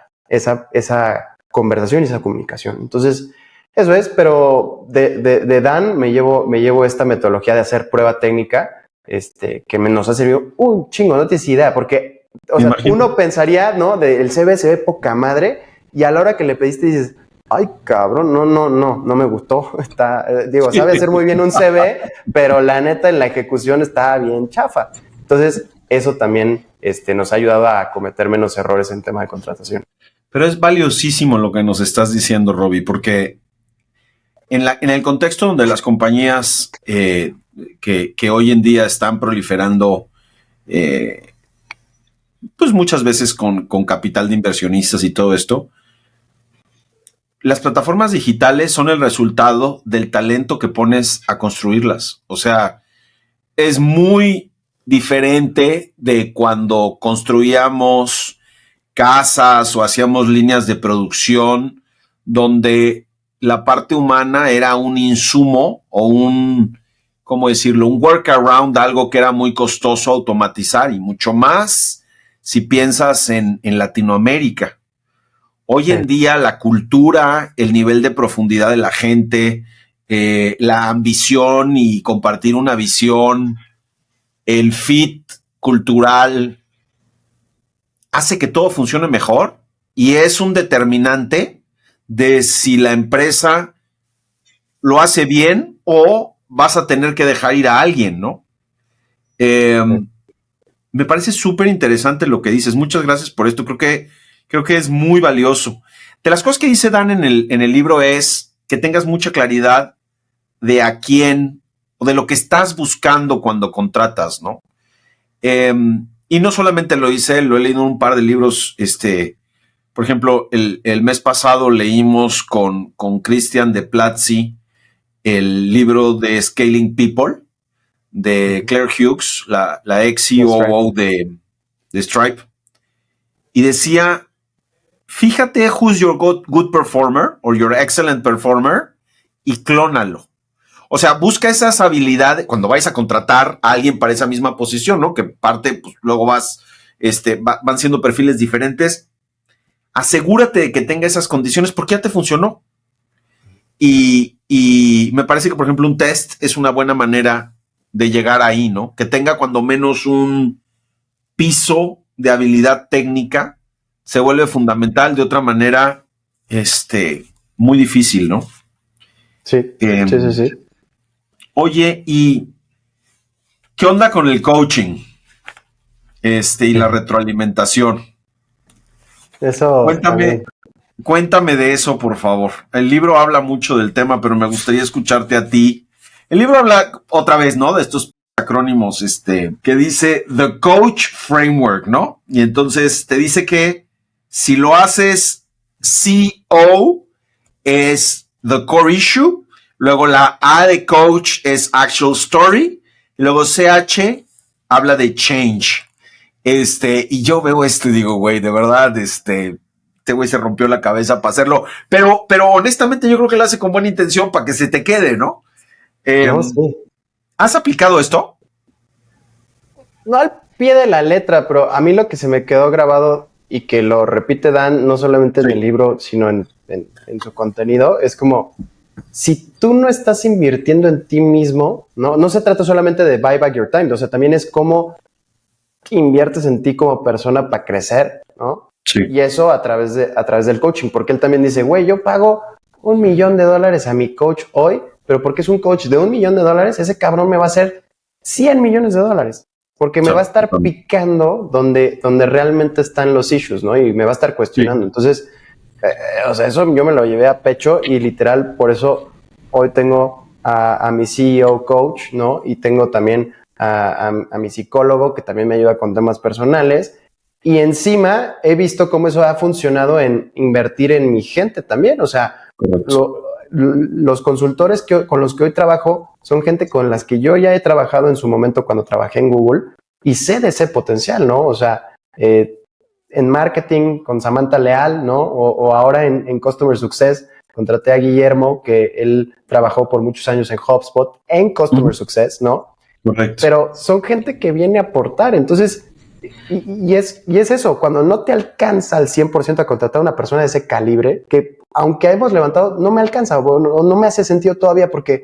conversación y esa comunicación. Entonces, eso es, pero de Dan me llevo esta metodología de hacer prueba técnica, que nos ha servido un chingo, no tienes idea, porque o sea, uno pensaría, ¿no? El CV se ve poca madre, y a la hora que le pediste dices, ay, cabrón, no me gustó. Sabe hacer muy bien un CV, pero la neta en la ejecución está bien chafa. Entonces, eso también nos ha ayudado a cometer menos errores en tema de contratación. Pero es valiosísimo lo que nos estás diciendo, Robbie, porque en el contexto donde las compañías que hoy en día están proliferando, pues muchas veces con capital de inversionistas y todo esto, las plataformas digitales son el resultado del talento que pones a construirlas. O sea, es muy diferente de cuando construíamos casas o hacíamos líneas de producción donde la parte humana era un insumo o ¿cómo decirlo? Un workaround, algo que era muy costoso automatizar y mucho más si piensas en Latinoamérica. Hoy en día la cultura, el nivel de profundidad de la gente, la ambición y compartir una visión, el fit cultural, hace que todo funcione mejor y es un determinante de si la empresa lo hace bien o vas a tener que dejar ir a alguien, ¿no? Me parece súper interesante lo que dices. Muchas gracias por esto. Creo que es muy valioso. De las cosas que dice Dan en el libro es que tengas mucha claridad de a quién o de lo que estás buscando cuando contratas, ¿no? Y no solamente lo hice, lo he leído en un par de libros. Por ejemplo, el mes pasado leímos con Christian de Platzi el libro de Scaling People de Claire Hughes, la ex COO de Stripe, y decía, fíjate who's your good performer or your excellent performer y clónalo. O sea, busca esas habilidades cuando vais a contratar a alguien para esa misma posición, ¿no? Que parte, pues luego van siendo perfiles diferentes. Asegúrate de que tenga esas condiciones porque ya te funcionó. Y me parece que, por ejemplo, un test es una buena manera de llegar ahí, ¿no? Que tenga cuando menos un piso de habilidad técnica se vuelve fundamental. De otra manera, muy difícil, ¿no? Sí, sí. Oye, ¿y qué onda con el coaching? Y la retroalimentación. Eso. Cuéntame de eso, por favor. El libro habla mucho del tema, pero me gustaría escucharte a ti. El libro habla otra vez, ¿no? De estos acrónimos, que dice The Coach Framework, ¿no? Y entonces te dice que si lo haces CO es The Core Issue, luego la A de Coach es Actual Story, y luego CH habla de Change. Y yo veo esto y digo, güey, de verdad, este güey se rompió la cabeza para hacerlo, pero honestamente yo creo que lo hace con buena intención para que se te quede, ¿no? No, sí. ¿Has aplicado esto? No al pie de la letra, pero a mí lo que se me quedó grabado y que lo repite Dan, no solamente en el libro, sino en su contenido, es como, si tú no estás invirtiendo en ti mismo, no se trata solamente de buy back your time, o sea, también es cómo inviertes en ti como persona para crecer, ¿no? Sí. Y eso a través del coaching, porque él también dice, güey, yo pago $1 millón a mi coach hoy, pero porque es un coach de $1 millón, ese cabrón me va a hacer $100 millones, porque me va a estar picando donde realmente están los issues, ¿no? Y me va a estar cuestionando. Sí. Entonces, o sea, eso yo me lo llevé a pecho y literal, por eso hoy tengo a mi CEO coach, ¿no? Y tengo también a mi psicólogo que también me ayuda con temas personales. Y encima he visto cómo eso ha funcionado en invertir en mi gente también. O sea, los consultores con los que hoy trabajo son gente con las que yo ya he trabajado en su momento cuando trabajé en Google y sé de ese potencial, ¿no? O sea, en marketing con Samantha Leal, ¿no? O ahora en Customer Success contraté a Guillermo, que él trabajó por muchos años en HubSpot, en Customer Success, ¿no? Correcto. Pero son gente que viene a aportar. Entonces, y es eso, cuando no te alcanza al 100% a contratar a una persona de ese calibre, que aunque hemos levantado, no me alcanza o no me hace sentido todavía porque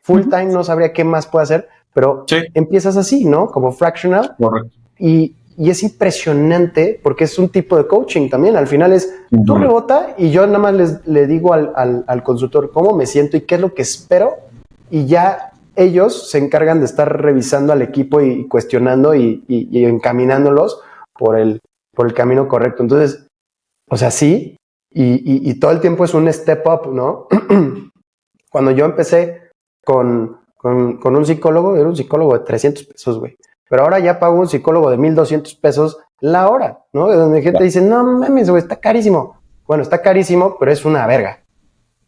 full time no sabría qué más puedo hacer, pero sí. Empiezas así, ¿no? Como fractional. Correcto. Y es impresionante porque es un tipo de coaching también. Al final es, tú rebota y yo nada más le digo al consultor cómo me siento y qué es lo que espero y ya ellos se encargan de estar revisando al equipo y cuestionando y encaminándolos por el camino correcto. Entonces, o sea, sí, y todo el tiempo es un step up, ¿no? Cuando yo empecé con un psicólogo, era un psicólogo de $300, güey. Pero ahora ya pago un psicólogo de $1,200 la hora, ¿no? De donde gente dice, no mames, güey, está carísimo. Bueno, está carísimo, pero es una verga.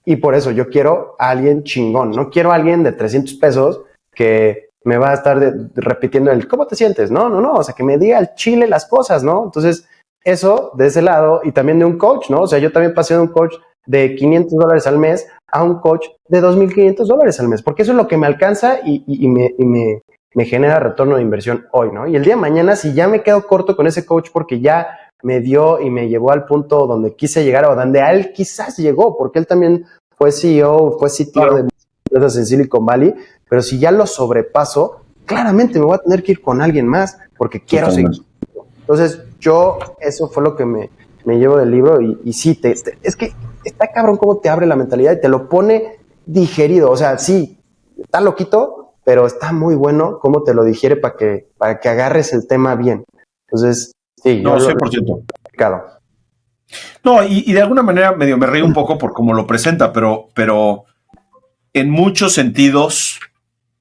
Y por eso yo quiero a alguien chingón. No quiero a alguien de $300 que me va a estar repitiendo el ¿cómo te sientes? No. O sea, que me diga al chile las cosas, ¿no? Entonces, eso de ese lado y también de un coach, ¿no? O sea, yo también pasé de un coach de $500 al mes a un coach de $2,500 al mes, porque eso es lo que me alcanza y me genera retorno de inversión hoy, ¿no? Y el día de mañana, si ya me quedo corto con ese coach porque ya me dio y me llevó al punto donde quise llegar o donde él quizás llegó, porque él también fue CEO, fue CTO de empresas en Silicon Valley, pero si ya lo sobrepaso, claramente me voy a tener que ir con alguien más porque quiero seguir. Entonces, eso fue lo que me llevo del libro y sí, es que está cabrón cómo te abre la mentalidad y te lo pone digerido. O sea, sí, está loquito, pero está muy bueno cómo te lo digiere para que agarres el tema bien. Entonces, sí, no, 100%. No, y de alguna manera medio me río un poco por cómo lo presenta, pero en muchos sentidos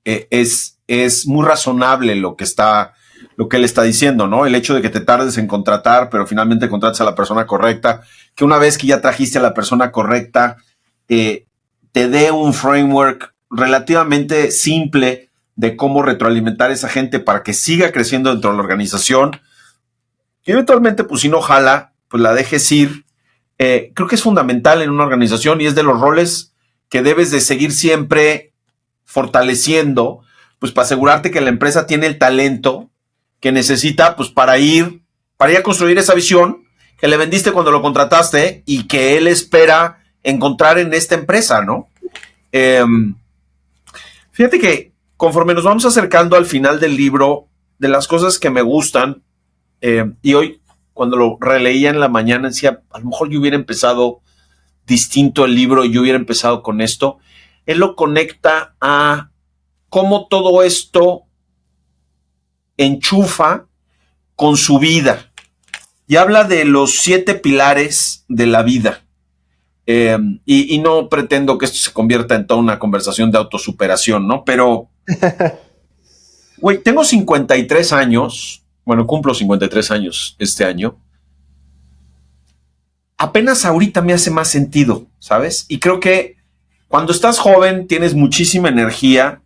es muy razonable lo que él está diciendo, ¿no? El hecho de que te tardes en contratar, pero finalmente contratas a la persona correcta, que una vez que ya trajiste a la persona correcta, te dé un framework relativamente simple de cómo retroalimentar a esa gente para que siga creciendo dentro de la organización. Y eventualmente, pues si no jala, pues la dejes ir. Creo que es fundamental en una organización y es de los roles que debes de seguir siempre fortaleciendo, pues para asegurarte que la empresa tiene el talento que necesita, pues para ir a construir esa visión que le vendiste cuando lo contrataste y que él espera encontrar en esta empresa, ¿no? Fíjate que conforme nos vamos acercando al final del libro, de las cosas que me gustan, y hoy cuando lo releía en la mañana decía, a lo mejor yo hubiera empezado distinto el libro y yo hubiera empezado con esto. Él lo conecta a cómo todo esto enchufa con su vida y habla de los 7 pilares de la vida. Y no pretendo que esto se convierta en toda una conversación de autosuperación, ¿no? Pero, güey, tengo 53 años, bueno, cumplo 53 años este año. Apenas ahorita me hace más sentido, ¿sabes? Y creo que cuando estás joven tienes muchísima energía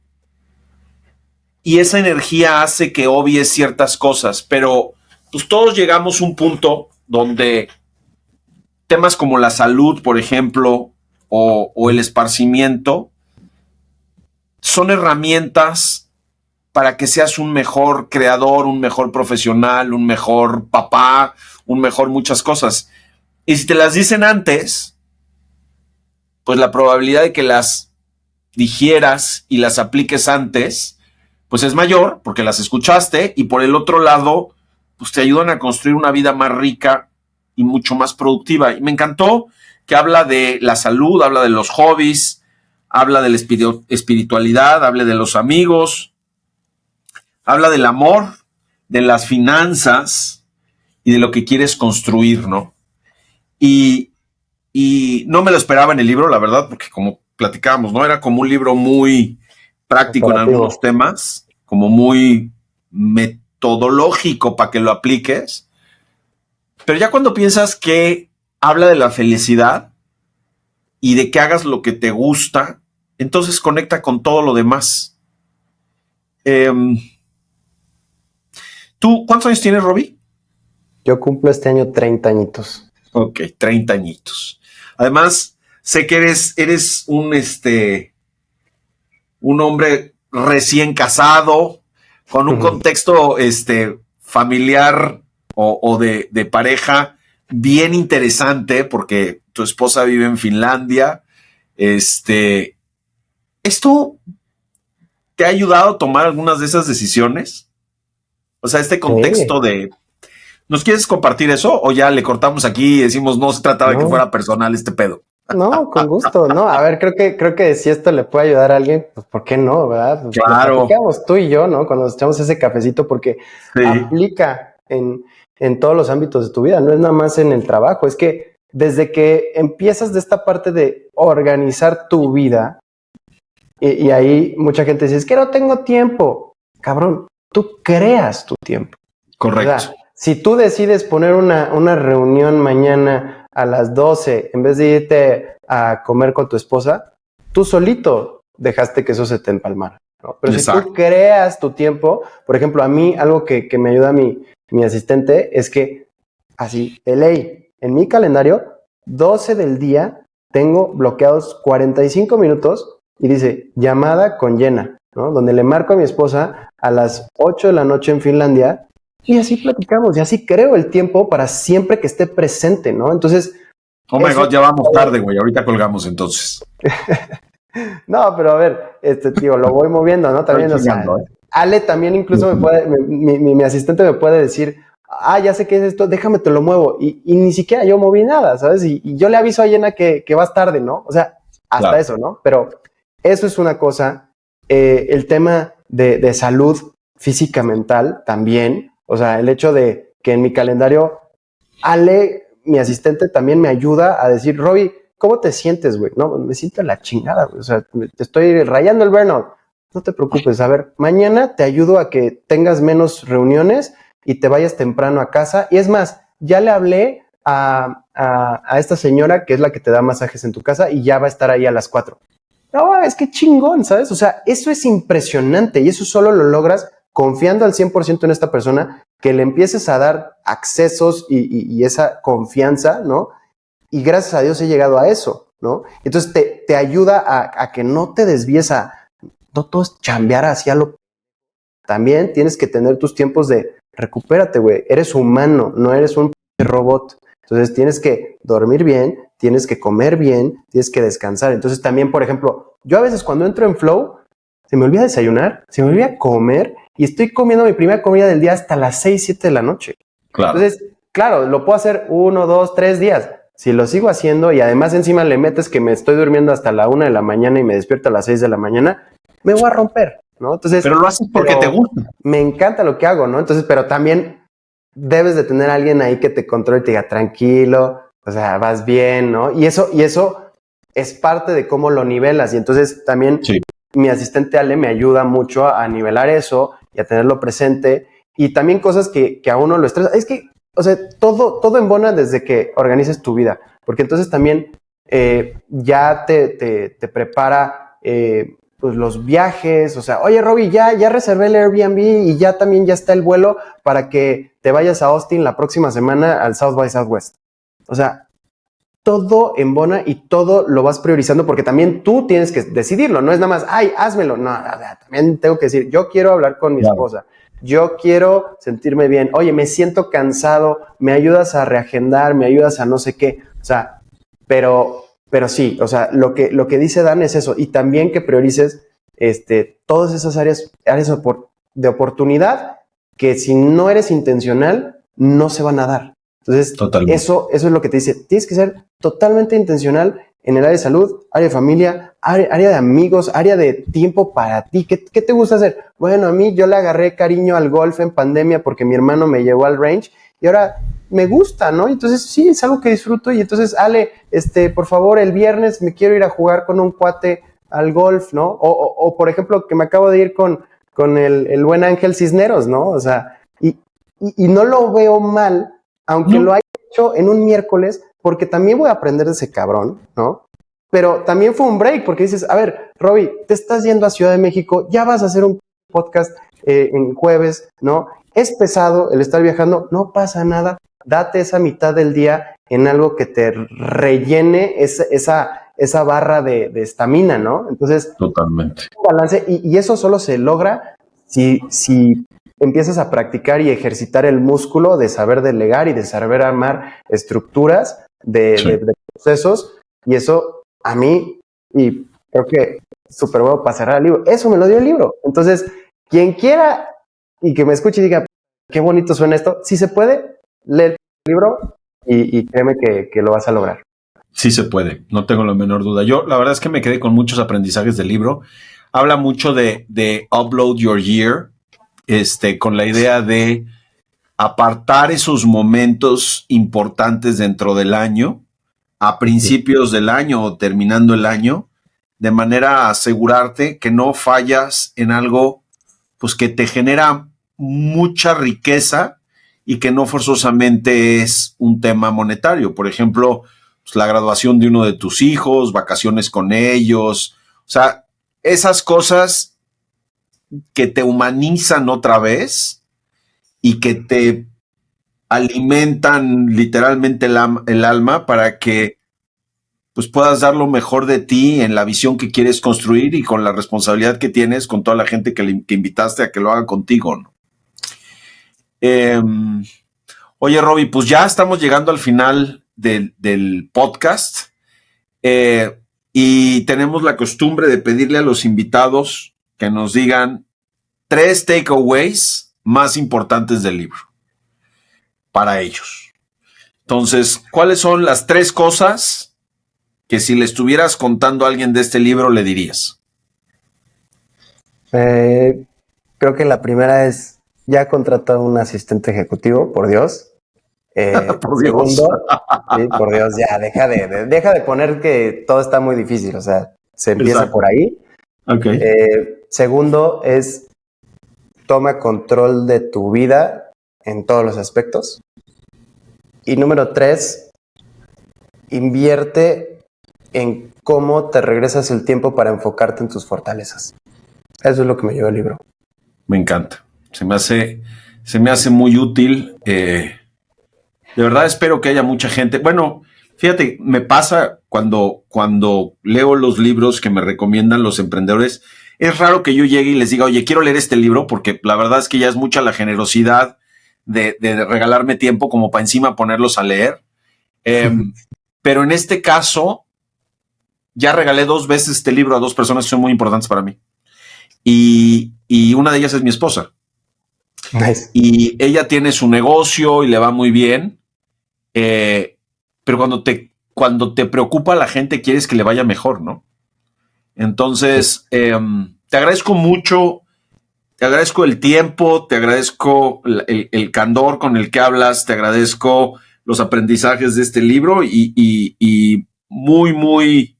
y esa energía hace que obvies ciertas cosas, pero pues todos llegamos a un punto donde temas como la salud, por ejemplo, o el esparcimiento, son herramientas para que seas un mejor creador, un mejor profesional, un mejor papá, un mejor muchas cosas. Y si te las dicen antes, pues la probabilidad de que las digieras y las apliques antes, pues es mayor porque las escuchaste y por el otro lado, pues te ayudan a construir una vida más rica y mucho más productiva. Y me encantó que habla de la salud, habla de los hobbies, habla de la espiritualidad, habla de los amigos, habla del amor, de las finanzas y de lo que quieres construir, ¿no? Y no me lo esperaba en el libro, la verdad, porque como platicábamos, ¿no? Era como un libro muy práctico en algunos temas, como muy metodológico para que lo apliques. Pero ya cuando piensas que habla de la felicidad y de que hagas lo que te gusta, entonces conecta con todo lo demás. ¿Tú cuántos años tienes, Robbie? Yo cumplo este año 30 añitos. Ok, 30 añitos. Además, sé que eres un hombre recién casado, con un contexto familiar o de pareja bien interesante, porque tu esposa vive en Finlandia. ¿Esto te ha ayudado a tomar algunas de esas decisiones? O sea, este contexto de... ¿Nos quieres compartir eso o ya le cortamos aquí y decimos no se trataba de que fuera personal este pedo? No, con gusto. No, a ver, creo que si esto le puede ayudar a alguien, pues ¿por qué no, verdad? Pues claro. Lo platicamos tú y yo, ¿no? Cuando nos echamos ese cafecito, porque aplica en todos los ámbitos de tu vida, no es nada más en el trabajo, es que desde que empiezas de esta parte de organizar tu vida, y ahí mucha gente dice, es que no tengo tiempo. Cabrón, tú creas tu tiempo. Correcto. O sea, si tú decides poner una reunión mañana a las 12, en vez de irte a comer con tu esposa, tú solito dejaste que eso se te empalmara, ¿no? Pero exacto. Si tú creas tu tiempo, por ejemplo, a mí algo que me ayuda a mi asistente es que así, de ley, en mi calendario, 12 del día tengo bloqueados 45 minutos y dice llamada con Jenna, ¿no? Donde le marco a mi esposa a las 8 de la noche en Finlandia y así platicamos y así creo el tiempo para siempre que esté presente, ¿no? Entonces... Oh my God, ya vamos tarde, güey. Ahorita colgamos entonces. No, pero a ver, tío, lo voy moviendo, ¿no? También, o sea, Ale también incluso me puede, mi asistente me puede decir, ya sé qué es esto, déjame te lo muevo. Y ni siquiera yo moví nada, ¿sabes? Y yo le aviso a Jenna que vas tarde, ¿no? O sea, hasta claro. Eso, ¿no? Pero eso es una cosa. El tema de salud física, mental, también. O sea, el hecho de que en mi calendario, Ale, mi asistente, también me ayuda a decir, Robbie, ¿cómo te sientes, güey? No, me siento la chingada, güey. O sea, te estoy rayando el burnout. No te preocupes. A ver, mañana te ayudo a que tengas menos reuniones y te vayas temprano a casa. Y es más, ya le hablé a esta señora que es la que te da masajes en tu casa y ya va a estar ahí a las 4. No, es que chingón, ¿sabes? O sea, eso es impresionante y eso solo lo logras confiando al 100% en esta persona, que le empieces a dar accesos y esa confianza, ¿no? Y gracias a Dios he llegado a eso, ¿no? Entonces te ayuda a que no te desvíes no todo es chambear hacia lo... También tienes que tener tus tiempos de recupérate, güey. Eres humano, no eres un robot. Entonces tienes que dormir bien, tienes que comer bien, tienes que descansar. Entonces también, por ejemplo, yo a veces cuando entro en flow, se me olvida desayunar, se me olvida comer y estoy comiendo mi primera comida del día hasta las 6, 7 de la noche. Claro. Entonces, claro, lo puedo hacer 1, 2, 3 días. Si lo sigo haciendo y además encima le metes que me estoy durmiendo hasta la 1 de la mañana y me despierto a las 6 de la mañana, me voy a romper, ¿no? Entonces, pero lo haces porque te gusta. Me encanta lo que hago, ¿no? Entonces, pero también debes de tener a alguien ahí que te controle y te diga, tranquilo, o sea, vas bien, ¿no? Y eso es parte de cómo lo nivelas. Y entonces también mi asistente Ale me ayuda mucho a nivelar eso y a tenerlo presente. Y también cosas que a uno lo estresa. Es que, o sea, todo embona desde que organices tu vida. Porque entonces también ya te prepara pues los viajes. O sea, oye, Robbie, ya reservé el Airbnb y ya está el vuelo para que te vayas a Austin la próxima semana al South by Southwest. O sea, todo embona y todo lo vas priorizando porque también tú tienes que decidirlo. No es nada más, házmelo. No, también tengo que decir, yo quiero hablar con mi esposa. Yo quiero sentirme bien. Oye, me siento cansado. Me ayudas a reagendar, me ayudas a no sé qué. O sea, pero sí, o sea, lo que dice Dan es eso. Y también que priorices todas esas áreas de oportunidad que si no eres intencional, no se van a dar. Entonces, eso es lo que te dice. Tienes que ser totalmente intencional en el área de salud, área de familia, área de amigos, área de tiempo para ti. ¿Qué te gusta hacer? Bueno, a mí yo le agarré cariño al golf en pandemia porque mi hermano me llevó al range y ahora me gusta, ¿no? Entonces, sí, es algo que disfruto y entonces, Ale, por favor, el viernes me quiero ir a jugar con un cuate al golf, ¿no? O por ejemplo, que me acabo de ir con el buen Ángel Cisneros, ¿no? O sea, y no lo veo mal, aunque lo haya hecho en un miércoles, porque también voy a aprender de ese cabrón, ¿no? Pero también fue un break, porque dices, a ver, Robbie, te estás yendo a Ciudad de México, ya vas a hacer un podcast en jueves, ¿no? Es pesado el estar viajando, no pasa nada, date esa mitad del día en algo que te rellene esa barra de estamina, ¿no? Entonces, totalmente. Balance, y eso solo se logra si empiezas a practicar y ejercitar el músculo de saber delegar y de saber armar estructuras de procesos, y eso a mí, y creo que súper bueno pasará al libro, eso me lo dio el libro. Entonces, quien quiera y que me escuche y diga, qué bonito suena esto, si se puede, lee el libro y créeme que lo vas a lograr. Sí se puede, no tengo la menor duda. Yo la verdad es que me quedé con muchos aprendizajes del libro. Habla mucho de upload your year, con la idea de apartar esos momentos importantes dentro del año, a principios del año o terminando el año, de manera a asegurarte que no fallas en algo pues que te genera mucha riqueza y que no forzosamente es un tema monetario. Por ejemplo, pues, la graduación de uno de tus hijos, vacaciones con ellos, o sea, esas cosas que te humanizan otra vez y que te alimentan literalmente el alma para que pues puedas dar lo mejor de ti en la visión que quieres construir y con la responsabilidad que tienes con toda la gente que invitaste a que lo haga contigo, ¿no? Oye, Robbie, pues ya estamos llegando al final del podcast y tenemos la costumbre de pedirle a los invitados que nos digan 3 takeaways más importantes del libro para ellos. Entonces, ¿cuáles son las 3 cosas que si le estuvieras contando a alguien de este libro le dirías? Creo que la primera es, ya he contratado un asistente ejecutivo, por Dios. Por segundo, Dios. Sí, por Dios, ya, deja de poner que todo está muy difícil, o sea, se empieza Exacto. por ahí. Okay. Segundo es, toma control de tu vida en todos los aspectos. Y número 3, invierte en cómo te regresas el tiempo para enfocarte en tus fortalezas. Eso es lo que me llevó el libro. Me encanta. Se me hace muy útil. De verdad espero que haya mucha gente. Bueno, fíjate, me pasa cuando leo los libros que me recomiendan los emprendedores. Es raro que yo llegue y les diga, oye, quiero leer este libro, porque la verdad es que ya es mucha la generosidad de regalarme tiempo como para encima ponerlos a leer. Pero en este caso, ya regalé 2 veces este libro a 2 personas que son muy importantes para mí. Y una de ellas es mi esposa. Nice. Y ella tiene su negocio y le va muy bien. Pero cuando te preocupa la gente, quieres que le vaya mejor, ¿no? Entonces, te agradezco mucho. Te agradezco el tiempo, te agradezco el candor con el que hablas, te agradezco los aprendizajes de este libro y muy,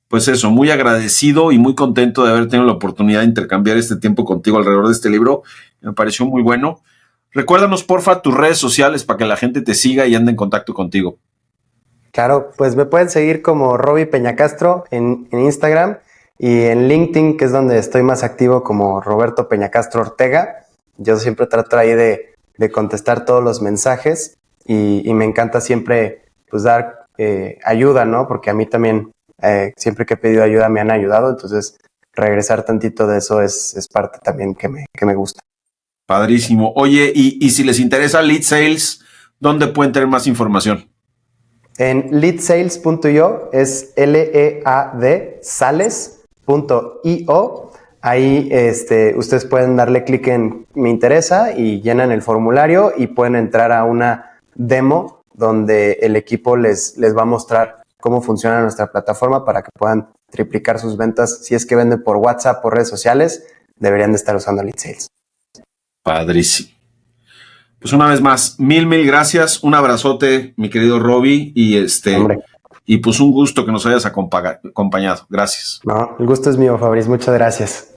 pues eso, muy agradecido y muy contento de haber tenido la oportunidad de intercambiar este tiempo contigo alrededor de este libro. Me pareció muy bueno. Recuérdanos, porfa, tus redes sociales para que la gente te siga y ande en contacto contigo. Claro, pues me pueden seguir como Robbie Peñacastro en Instagram y en LinkedIn, que es donde estoy más activo, como Roberto Peñacastro Ortega. Yo siempre trato ahí de contestar todos los mensajes y me encanta siempre pues dar ayuda, ¿no? Porque a mí también siempre que he pedido ayuda me han ayudado, entonces regresar tantito de eso es parte también que me gusta. Padrísimo. Oye, y si les interesa Lead Sales, ¿dónde pueden tener más información? En leadsales.io, es LEAD sales.io. Ahí ustedes pueden darle clic en me interesa y llenan el formulario y pueden entrar a una demo donde el equipo les va a mostrar cómo funciona nuestra plataforma para que puedan triplicar sus ventas. Si es que venden por WhatsApp, por redes sociales, deberían de estar usando Lead Sales. Padrísimo. Pues una vez más, mil gracias. Un abrazote, mi querido Robbie. Y pues un gusto que nos hayas acompañado. Gracias. No, el gusto es mío, Fabriz. Muchas gracias.